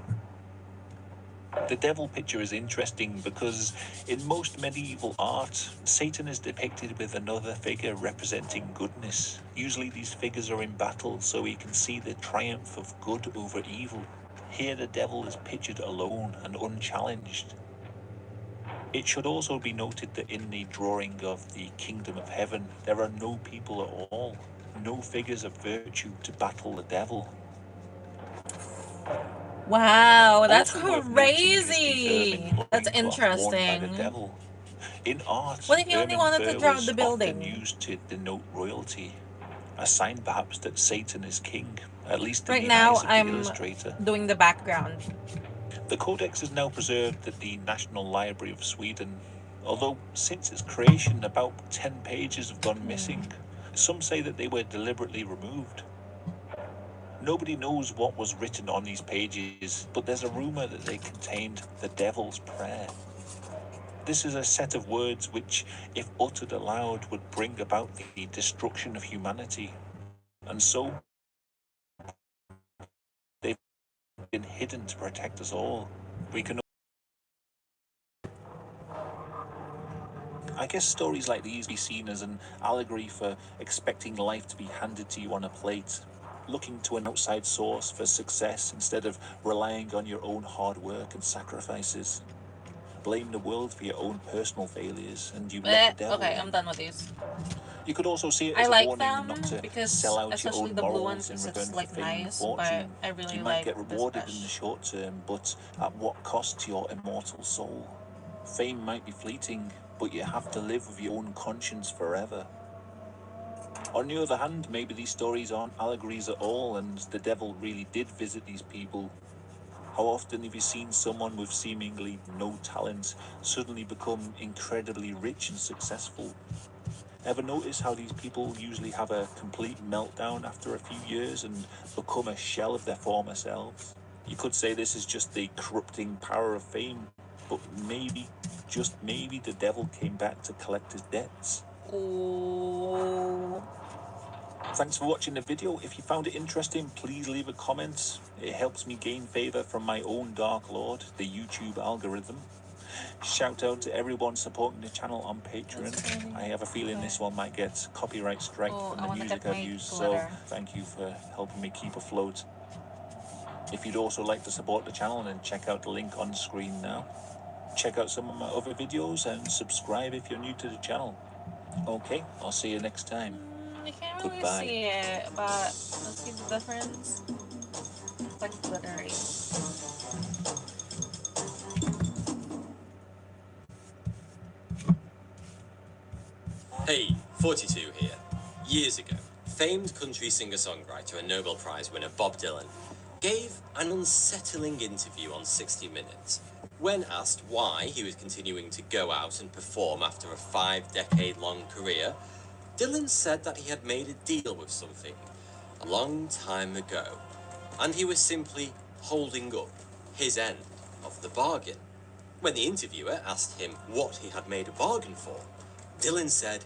The devil picture is interesting because in most medieval art, Satan is depicted with another figure representing goodness. Usually these figures are in battle so we can see the triumph of good over evil. Here the devil is pictured alone and unchallenged. It should also be noted that in the drawing of the kingdom of heaven, there are no people at all, no figures of virtue to battle the devil. Wow, that's Also worth noting is the crazy. ermine That's loincloth worn by the interesting. devil. In art, What if you only ermine wanted to fur draw was the often building? used to denote royalty, a sign perhaps that Satan is king, at least in Right the now, eyes of the I'm illustrator. doing the background. The codex is now preserved at the National Library of Sweden, although since its creation about 10 pages have gone missing. Some say that they were deliberately removed. Nobody knows what was written on these pages, but there's a rumor that they contained the Devil's Prayer. This is a set of words which, if uttered aloud, would bring about the destruction of humanity. And so, they've been hidden to protect us all. We can I guess stories like these be seen as an allegory for expecting life to be handed to you on a plate, looking to an outside source for success instead of relying on your own hard work and sacrifices. Blame the world for your own personal failures and you let the devil Okay, in. I'm done with these. You could also see it I as a like warning them not to because, sell out your especially own the blue one, morals in because it's return for like fame and nice, but fortune. I really You might like get this rewarded in the mesh. short term, but at what cost to your immortal soul? Fame might be fleeting, but you have to live with your own conscience forever. On the other hand, maybe these stories aren't allegories at all and the devil really did visit these people. How often have you seen someone with seemingly no talent suddenly become incredibly rich and successful? Ever notice how these people usually have a complete meltdown after a few years and become a shell of their former selves? You could say this is just the corrupting power of fame, but maybe, just maybe, the devil came back to collect his debts. Oh. Thanks for watching the video. If you found it interesting, please leave a comment. It helps me gain favor from my own Dark Lord, the YouTube algorithm. Shout out to everyone supporting the channel on Patreon. I have a feeling this one might get copyright strike from the music I've used, so thank you for helping me keep afloat. If you'd also like to support the channel, then check out the link on screen now. Check out some of my other videos and subscribe if you're new to the channel. Okay, I'll see you next time. You can't really Goodbye. see it, but let's see the difference. It's like glittery. Hey, 42 here. Years ago, famed country singer-songwriter and Nobel Prize winner Bob Dylan gave an unsettling interview on 60 Minutes. When asked why he was continuing to go out and perform after a 5-decade-long career, Dylan said that he had made a deal with something a long time ago, and he was simply holding up his end of the bargain. When the interviewer asked him what he had made a bargain for, Dylan said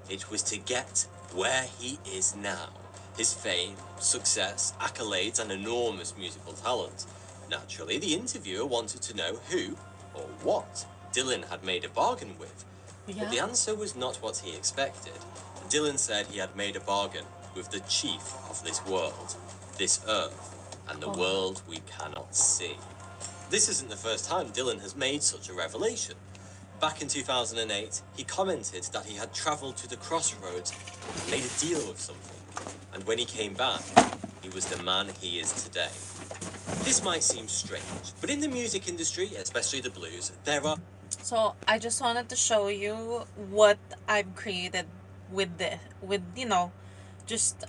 it was to get where he is now. His fame, success, accolades, and enormous musical talent. Naturally, the interviewer wanted to know who, or what, Dylan had made a bargain with. But the answer was not what he expected. Dylan said he had made a bargain with the chief of this world, this earth, and the world we cannot see. This isn't the first time Dylan has made such a revelation. Back in 2008, he commented that he had travelled to the crossroads and made a deal with something. And when he came back, he was the man he is today. This might seem strange, but in the music industry, especially the blues, there are So I just wanted to show you what I've created with you know, just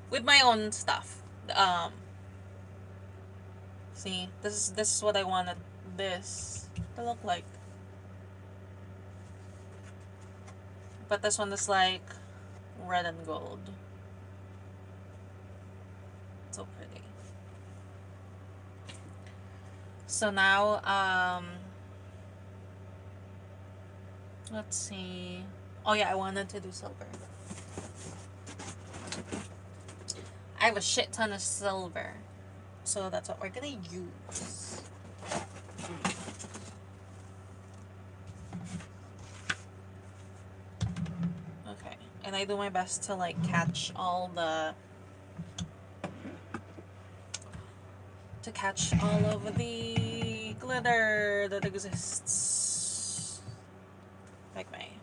with my own stuff. See, this is what I wanted this to look like. But this one is like red and gold. So pretty. So now let's see. Oh yeah, I wanted to do silver. I have a shit ton of silver. So that's what we're gonna use. Okay. And I do my best to like catch all of the glitter that exists. Like me.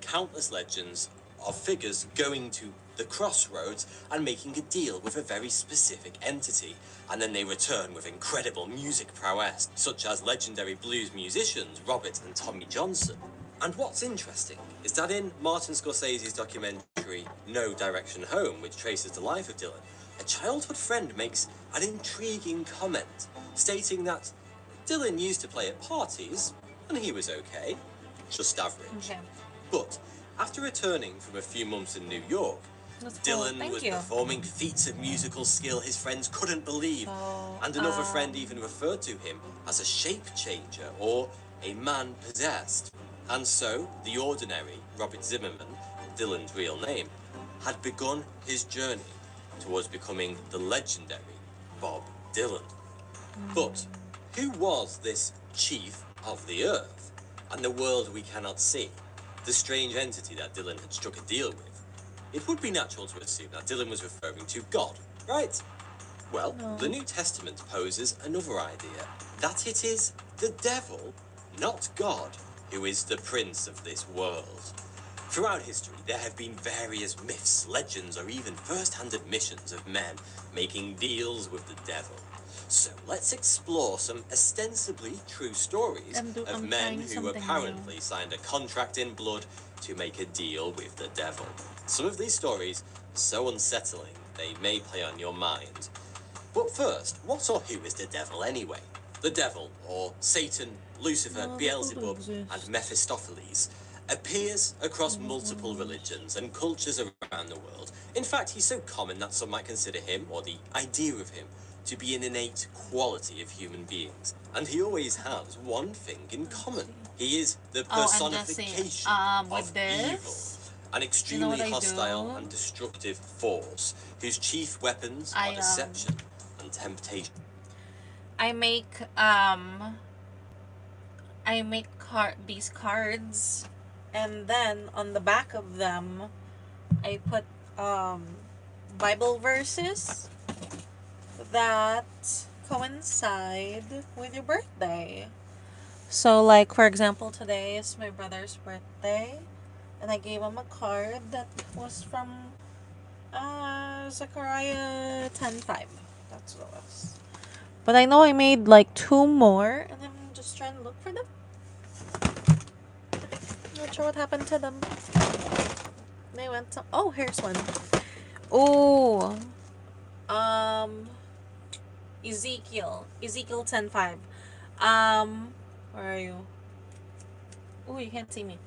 Countless legends of figures going to the crossroads and making a deal with a very specific entity, and then they return with incredible music prowess, such as legendary blues musicians Robert and Tommy Johnson. And what's interesting is that in Martin Scorsese's documentary No Direction Home, which traces the life of Dylan, a childhood friend makes an intriguing comment, stating that Dylan used to play at parties, and he was okay, just average. Okay. But after returning from a few months in New York, Dylan was performing feats of musical skill his friends couldn't believe, and another friend even referred to him as a shape changer or a man possessed. And so, the ordinary Robert Zimmerman, Dylan's real name, had begun his journey towards becoming the legendary Bob Dylan. But who was this chief of the earth and the world we cannot see? The strange entity that Dylan had struck a deal with. It would be natural to assume that Dylan was referring to God, right? Well, the New Testament poses another idea, that it is the devil, not God, who is the prince of this world. Throughout history, there have been various myths, legends, or even first-hand admissions of men making deals with the devil. So let's explore some ostensibly true stories of men who apparently signed a contract in blood to make a deal with the devil. Some of these stories are so unsettling they may play on your mind. But first, what or who is the devil anyway? The devil, or Satan, Lucifer, Beelzebub, and Mephistopheles, appears across multiple religions and cultures around the world. In fact, he's so common that some might consider him, or the idea of him, to be an innate quality of human beings. And he always has one thing in common. He is the personification of evil, an extremely hostile and destructive force, whose chief weapons are deception and temptation. I make these cards, and then on the back of them I put Bible verses that coincide with your birthday. So like, for example, today is my brother's birthday, and I gave him a card that was from Zechariah 10:5. That's what it was. But I know I made like 2 more, and I'm just trying to look for them. Not sure what happened to them. They went to... Oh, here's one. Oh, Ezekiel 10:5. Where are you? Oh, you can't see me.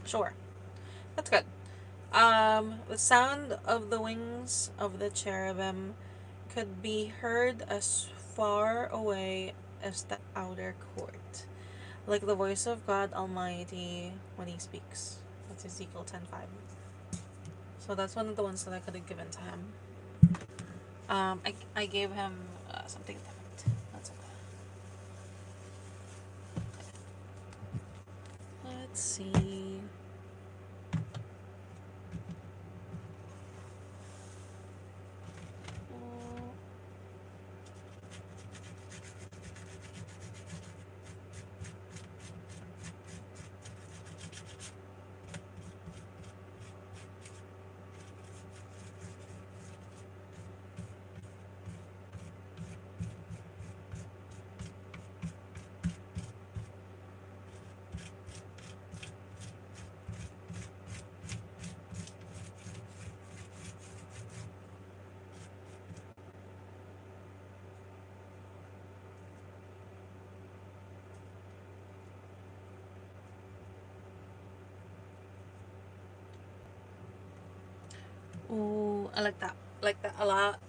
Sure. That's good. The sound of the wings of the cherubim could be heard as far away as the outer court, like the voice of God Almighty when He speaks. That's Ezekiel 10:5. So that's one of the ones that I could have given to him. I gave him something different. That's okay. Let's see. Ooh, I like that. Like that a lot.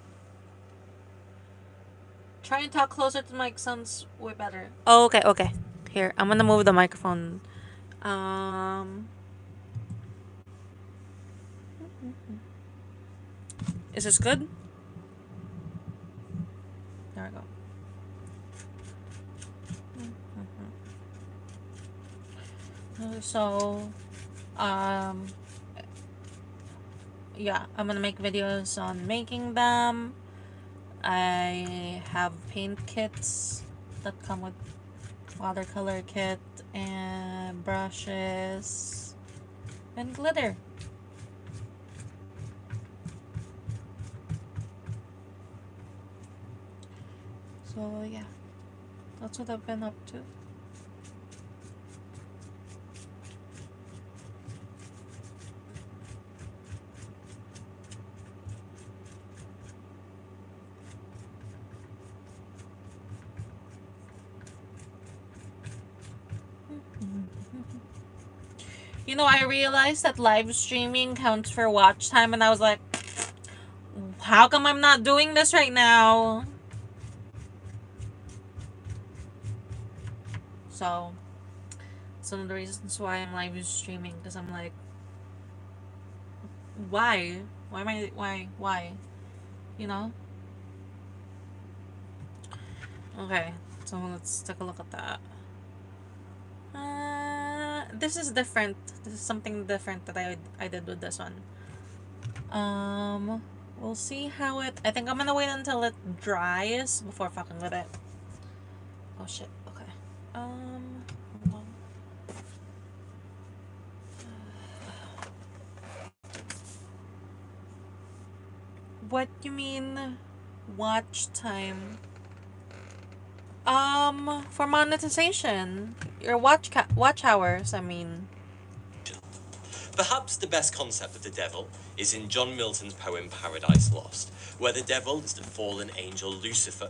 Try and talk closer to the mic. Sounds way better. Oh, okay, okay. Here, I'm gonna move the microphone. Is this good? There we go. So, yeah, I'm gonna make videos on making them. I have paint kits that come with watercolor kit and brushes and glitter. So yeah, that's what I've been up to. You know, I realized that live streaming counts for watch time, and I was like, how come I'm not doing this right now? So, it's one of the reasons why I'm live streaming, because I'm like, why? Why? You know? Okay, so let's take a look at that. This is different. This is something different that I did with this one. We'll see how it... I think I'm gonna wait until it dries before fucking with it. Oh shit, okay. Hold on. What you mean watch time? For monetization. Your watch hours, I mean. Perhaps the best concept of the devil is in John Milton's poem Paradise Lost, where the devil is the fallen angel Lucifer,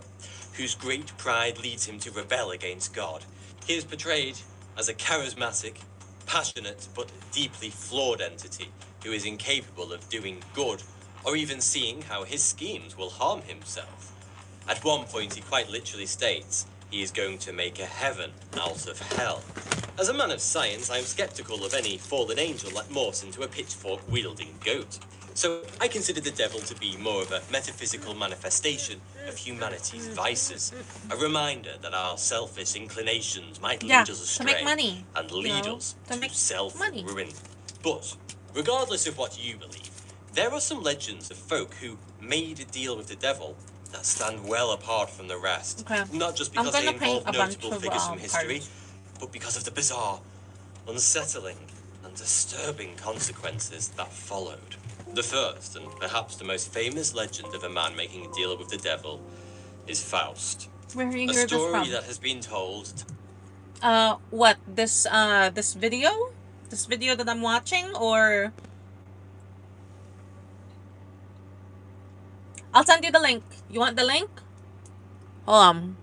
whose great pride leads him to rebel against God. He is portrayed as a charismatic, passionate, but deeply flawed entity who is incapable of doing good or even seeing how his schemes will harm himself. At one point, he quite literally states he is going to make a heaven out of hell. As a man of science, I am skeptical of any fallen angel that morphs into a pitchfork-wielding goat. So I consider the devil to be more of a metaphysical manifestation of humanity's vices, a reminder that our selfish inclinations might lead us astray to make money, and lead us to self-ruin. But regardless of what you believe, there are some legends of folk who made a deal with the devil that stand well apart from the rest. Okay. Not just because they involve notable figures from history, but because of the bizarre, unsettling, and disturbing consequences that followed. The first, and perhaps the most famous legend of a man making a deal with the devil, is Faust. Where do you A hear this story from? that has been told. What? This video? This video that I'm watching, or... I'll send you the link. You want the link? Hold on.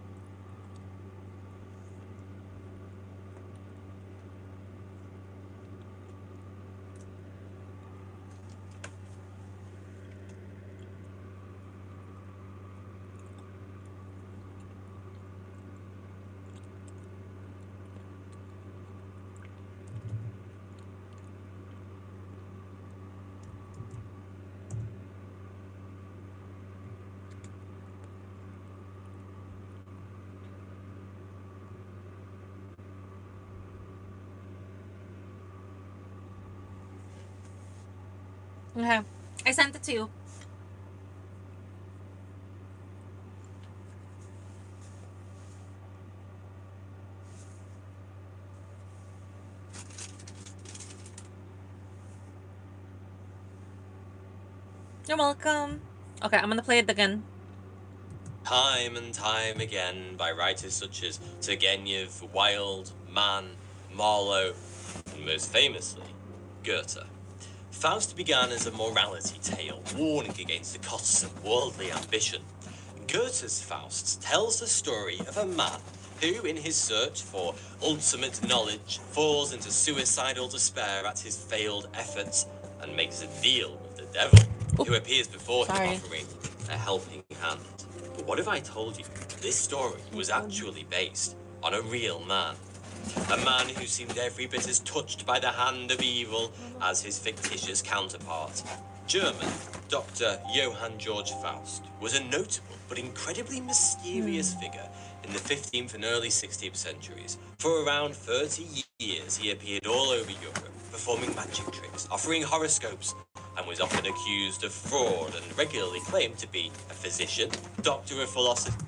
Okay. I sent it to you. You're welcome. Okay, I'm gonna play it again. Time and time again by writers such as Turgenev, Wilde, Mann, Marlowe, and most famously, Goethe. Faust began as a morality tale, warning against the costs of worldly ambition. Goethe's Faust tells the story of a man who, in his search for ultimate knowledge, falls into suicidal despair at his failed efforts and makes a deal with the devil. who appears before Sorry. him offering a helping hand. But what if I told you this story was actually based on a real man? A man who seemed every bit as touched by the hand of evil as his fictitious counterpart. German Dr. Johann Georg Faust was a notable but incredibly mysterious figure in the 15th and early 16th centuries. For around 30 years, he appeared all over Europe, performing magic tricks, offering horoscopes, and was often accused of fraud and regularly claimed to be a physician, doctor of philosophy.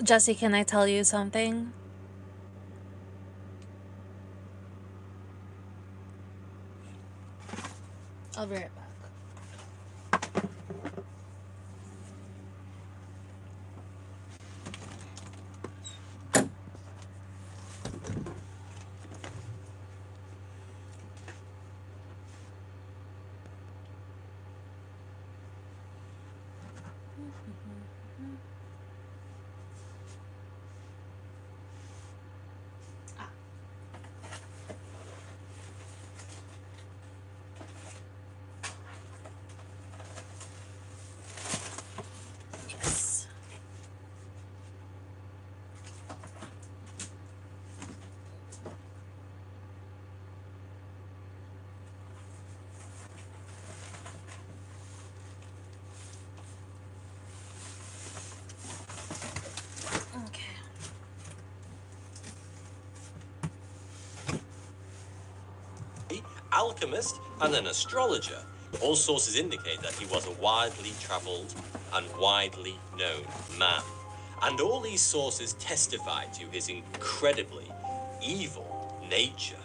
Jesse, can I tell you something? I'll be right back. Yes. Okay. Alchemist, and an astrologer. All sources indicate that he was a widely travelled and widely known man. And all these sources testify to his incredibly evil nature.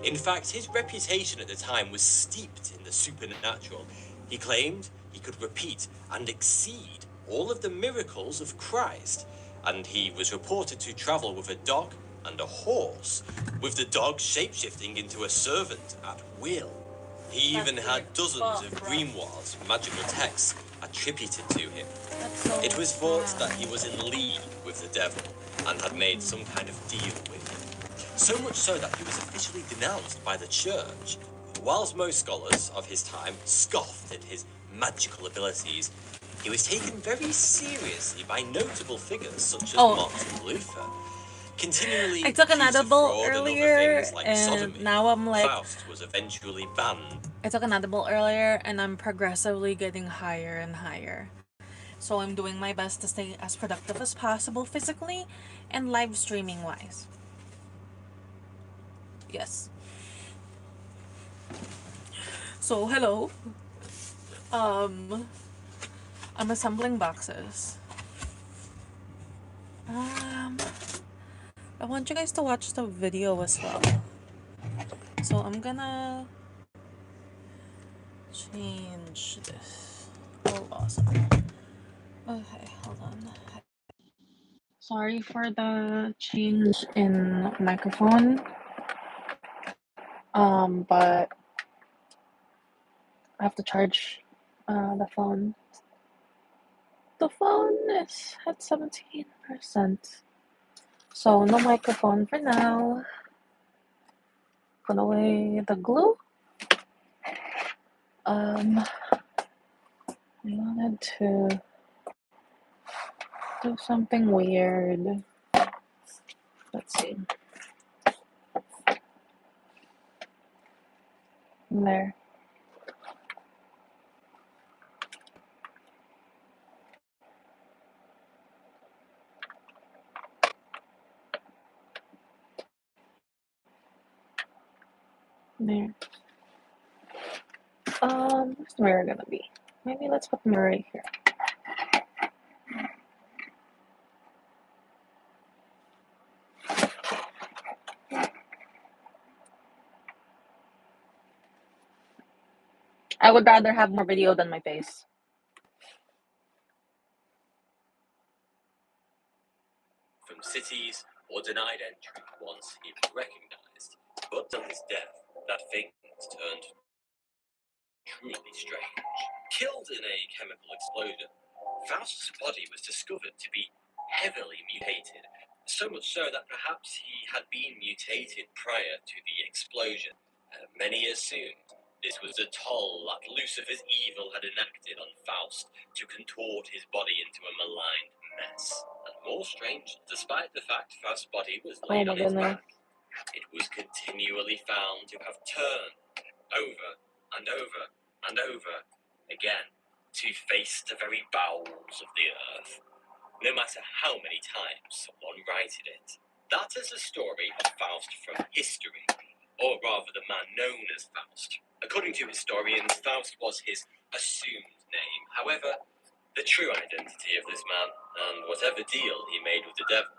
In fact, his reputation at the time was steeped in the supernatural. He claimed he could repeat and exceed all of the miracles of Christ, and he was reported to travel with a dog and a horse, with the dog shapeshifting into a servant at will. He even had dozens of grimoires, magical texts, attributed to him. It was thought that he was in league with the devil and had made some kind of deal with him. So much so that he was officially denounced by the church. Whilst most scholars of his time scoffed at his magical abilities, he was taken very seriously by notable figures such as Martin Luther. Continually I took an accused of edible fraud and other earlier, things like and sodomy, now I'm like, Faust was eventually banned. I took an edible earlier, and I'm progressively getting higher and higher. So I'm doing my best to stay as productive as possible physically and live streaming wise. Yes. So hello. I'm assembling boxes. I want you guys to watch the video as well. So I'm gonna change this. Oh, awesome. Okay, hold on. Sorry for the change in microphone. But I have to charge the phone. The phone is at 17%. So no microphone for now. Put away the glue. I wanted to do something weird. Let's see. There. There. Where's the mirror gonna be? Maybe let's put the mirror right here. I would rather have more video than my face. From cities or denied entry once he was recognized, but till his death, that things turned truly strange. Killed in a chemical explosion, Faust's body was discovered to be heavily mutated, so much so that perhaps he had been mutated prior to the explosion. Many assumed This was the toll that Lucifer's evil had enacted on Faust to contort his body into a maligned mess. And more strange, despite the fact Faust's body was laid on his back, it was continually found to have turned over and over and over again to face the very bowels of the earth, no matter how many times someone righted it. That is the story of Faust from history, or rather the man known as Faust. According to historians, Faust was his assumed name. However, the true identity of this man, and whatever deal he made with the devil,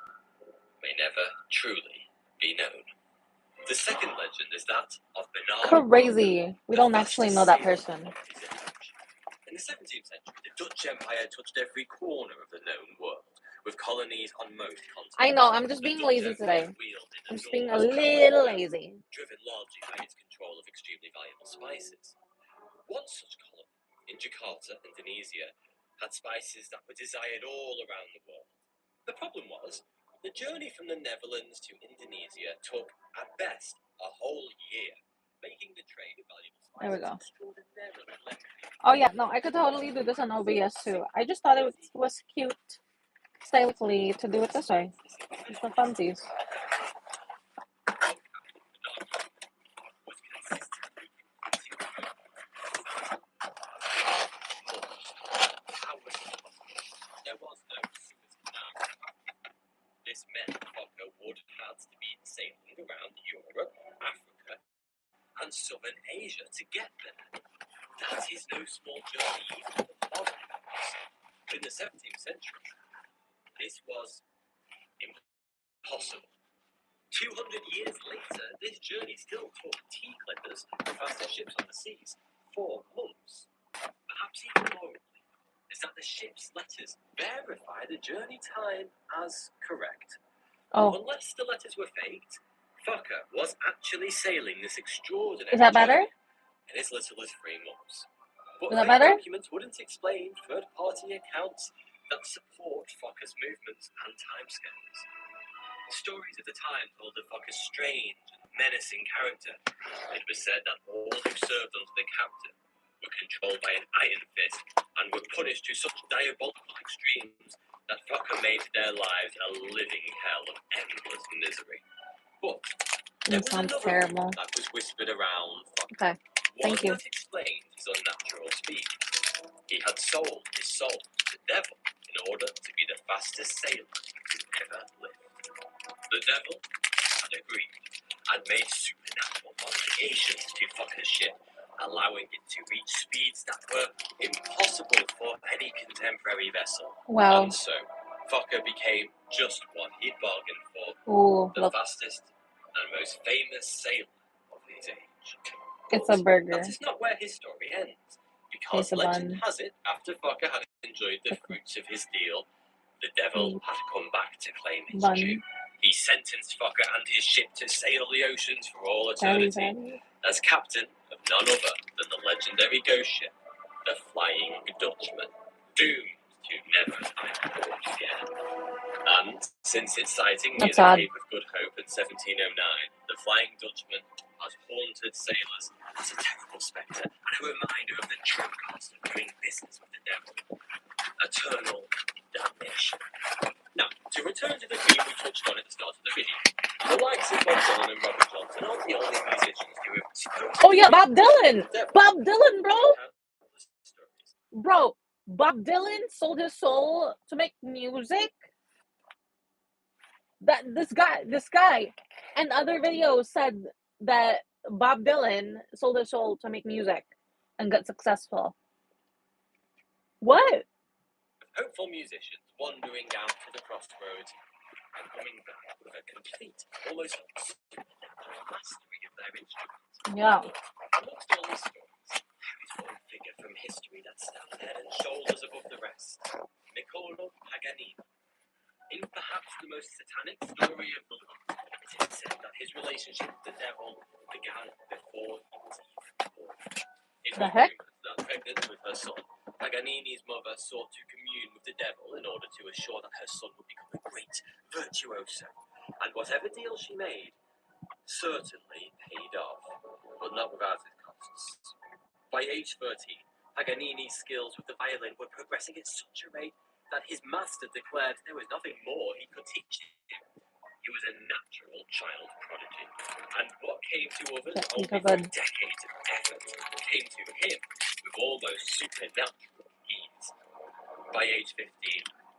may never truly be known. The second legend is that of Bernard. Crazy. We don't actually know that person. In the 17th century, the Dutch Empire touched every corner of the known world, with colonies on most continents. I know, I'm just being lazy today. I'm just being a little lazy. Driven largely by its control of extremely valuable spices. One such colony, in Jakarta, Indonesia, had spices that were desired all around the world. The problem was, the journey from the Netherlands to Indonesia took, at best, a whole year, making the trade of valuable spices There we go. extraordinarily lengthy. Oh yeah, no, I could totally do this on OBS too. I just thought it was cute, stylically, to do it this way. It's the funsies. There was no Suez Canal. This meant vodka would have had to be sailing around Europe, Africa, and southern Asia to get there. That is no small journey even for modern times. In the 17th century, this was impossible. 200 years later, this journey still took tea clippers and faster ships on the seas 4 months. Perhaps even more is that the ship's letters verify the journey time as correct. Oh. Unless the letters were faked, Fokker was actually sailing this extraordinary Is that better? journey in as little as 3 months. But Is that fake better? documents wouldn't explain third-party accounts that support Fokker's movements and timescales. Stories at the time told of Fokker's strange and menacing character. It was said that all who served under the captain were controlled by an iron fist and were punished to such diabolical extremes that Fokker made their lives a living hell of endless misery. But there was sounds another terrible. that was whispered around Fokker. Okay, thank you. One that explained his unnatural speed. He had sold his soul to the devil in order to be the fastest sailor who ever lived. The devil had agreed and made supernatural modifications to Fokker's ship, allowing it to reach speeds that were impossible for any contemporary vessel. Wow. And so, Fokker became just what he'd bargained for, Ooh, the look, fastest and most famous sailor of his age. it's a burger. That is not where his story ends, It's because a legend bun. has it, after Fokker had enjoyed the fruits of his deal, the devil had come back to claim his Bun. due. He sentenced Fokker and his ship to sail the oceans for all Fatty, eternity fatty. as captain of none other than the legendary ghost ship, the Flying Dutchman, doomed to never find port again. And since its sighting near That's the odd. Cape of Good Hope in 1709, the Flying Dutchman has haunted sailors as a terrible spectre and a reminder of the true cost of doing business with the devil. Eternal damnation. Now, to return to the theme we touched on at the start of the video, the likes of Bob Dylan and Robert Johnson aren't the only musicians who have supposedly... Oh yeah, Bob Dylan! Bob Dylan, bro! Bro, Bob Dylan sold his soul to make music? That this guy and other videos said that Bob Dylan sold his soul to make music and got successful. What? Hopeful musicians wandering out to the crossroads and coming back with a complete, almost supernatural mastery of their instruments. Yeah. Amongst all these stories, there is one figure from history that stands head and shoulders above the rest, Niccolo Paganini. In perhaps the most satanic story of the lot, it is said that his relationship with the devil began before he was even born. It The was heck? rumored that pregnant with her son, Paganini's mother sought to commune with the devil in order to assure that her son would become a great virtuoso, and whatever deal she made certainly paid off, but not without its costs. By age 13, Paganini's skills with the violin were progressing at such a rate that his master declared there was nothing more he could teach him. He was a natural child prodigy, and what came to others only through decades of effort came to him with almost supernatural ease. By age 15,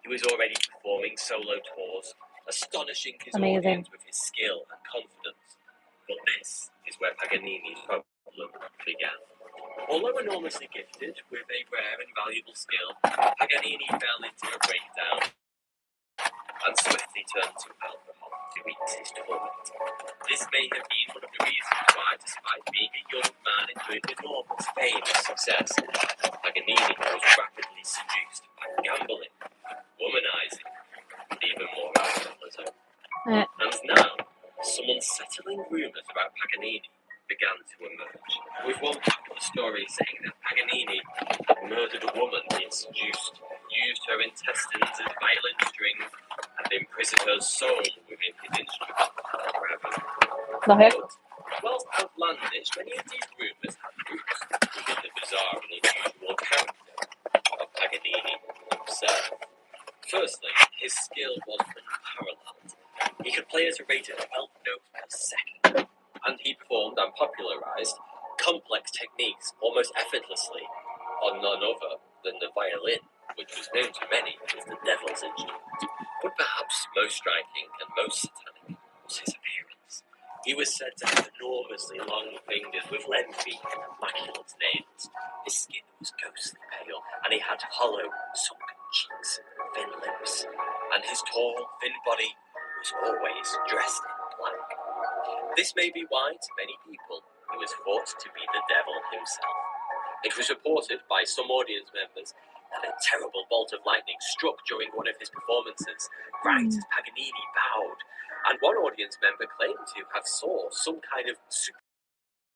he was already performing solo tours, astonishing his audience with his skill and confidence. But this is where Paganini's problem began. Although enormously gifted with a rare and valuable skill, Paganini fell into a breakdown and swiftly turned to alcohol to ease his torment. This may have been one of the reasons why, despite being a young man enjoying enormous fame and success, Paganini was rapidly seduced by gambling, womanizing, and even more alcoholism. And now, some unsettling rumours about Paganini began to emerge, with one popular story saying that Paganini had murdered a woman he'd seduced, used her intestines as violin strings, and imprisoned her soul within his instrument forever. But, whilst outlandish, many of these rumours had roots within the bizarre and unusual character of Paganini himself. Firstly, his skill was unparalleled. He could play at a rate of 12 notes per second, and he performed and popularized complex techniques almost effortlessly on none other than the violin, which was known to many as the devil's instrument. But perhaps most striking and most satanic was his appearance. He was said to have enormously long fingers with lengthy and immaculate nails. His skin was ghostly pale, and he had hollow, sunken cheeks, thin lips, and his tall, thin body was always dressed in black. This may be why, to many people, he was thought to be the devil himself. It was reported by some audience members that a terrible bolt of lightning struck during one of his performances, right as Paganini bowed, and one audience member claimed to have saw some kind of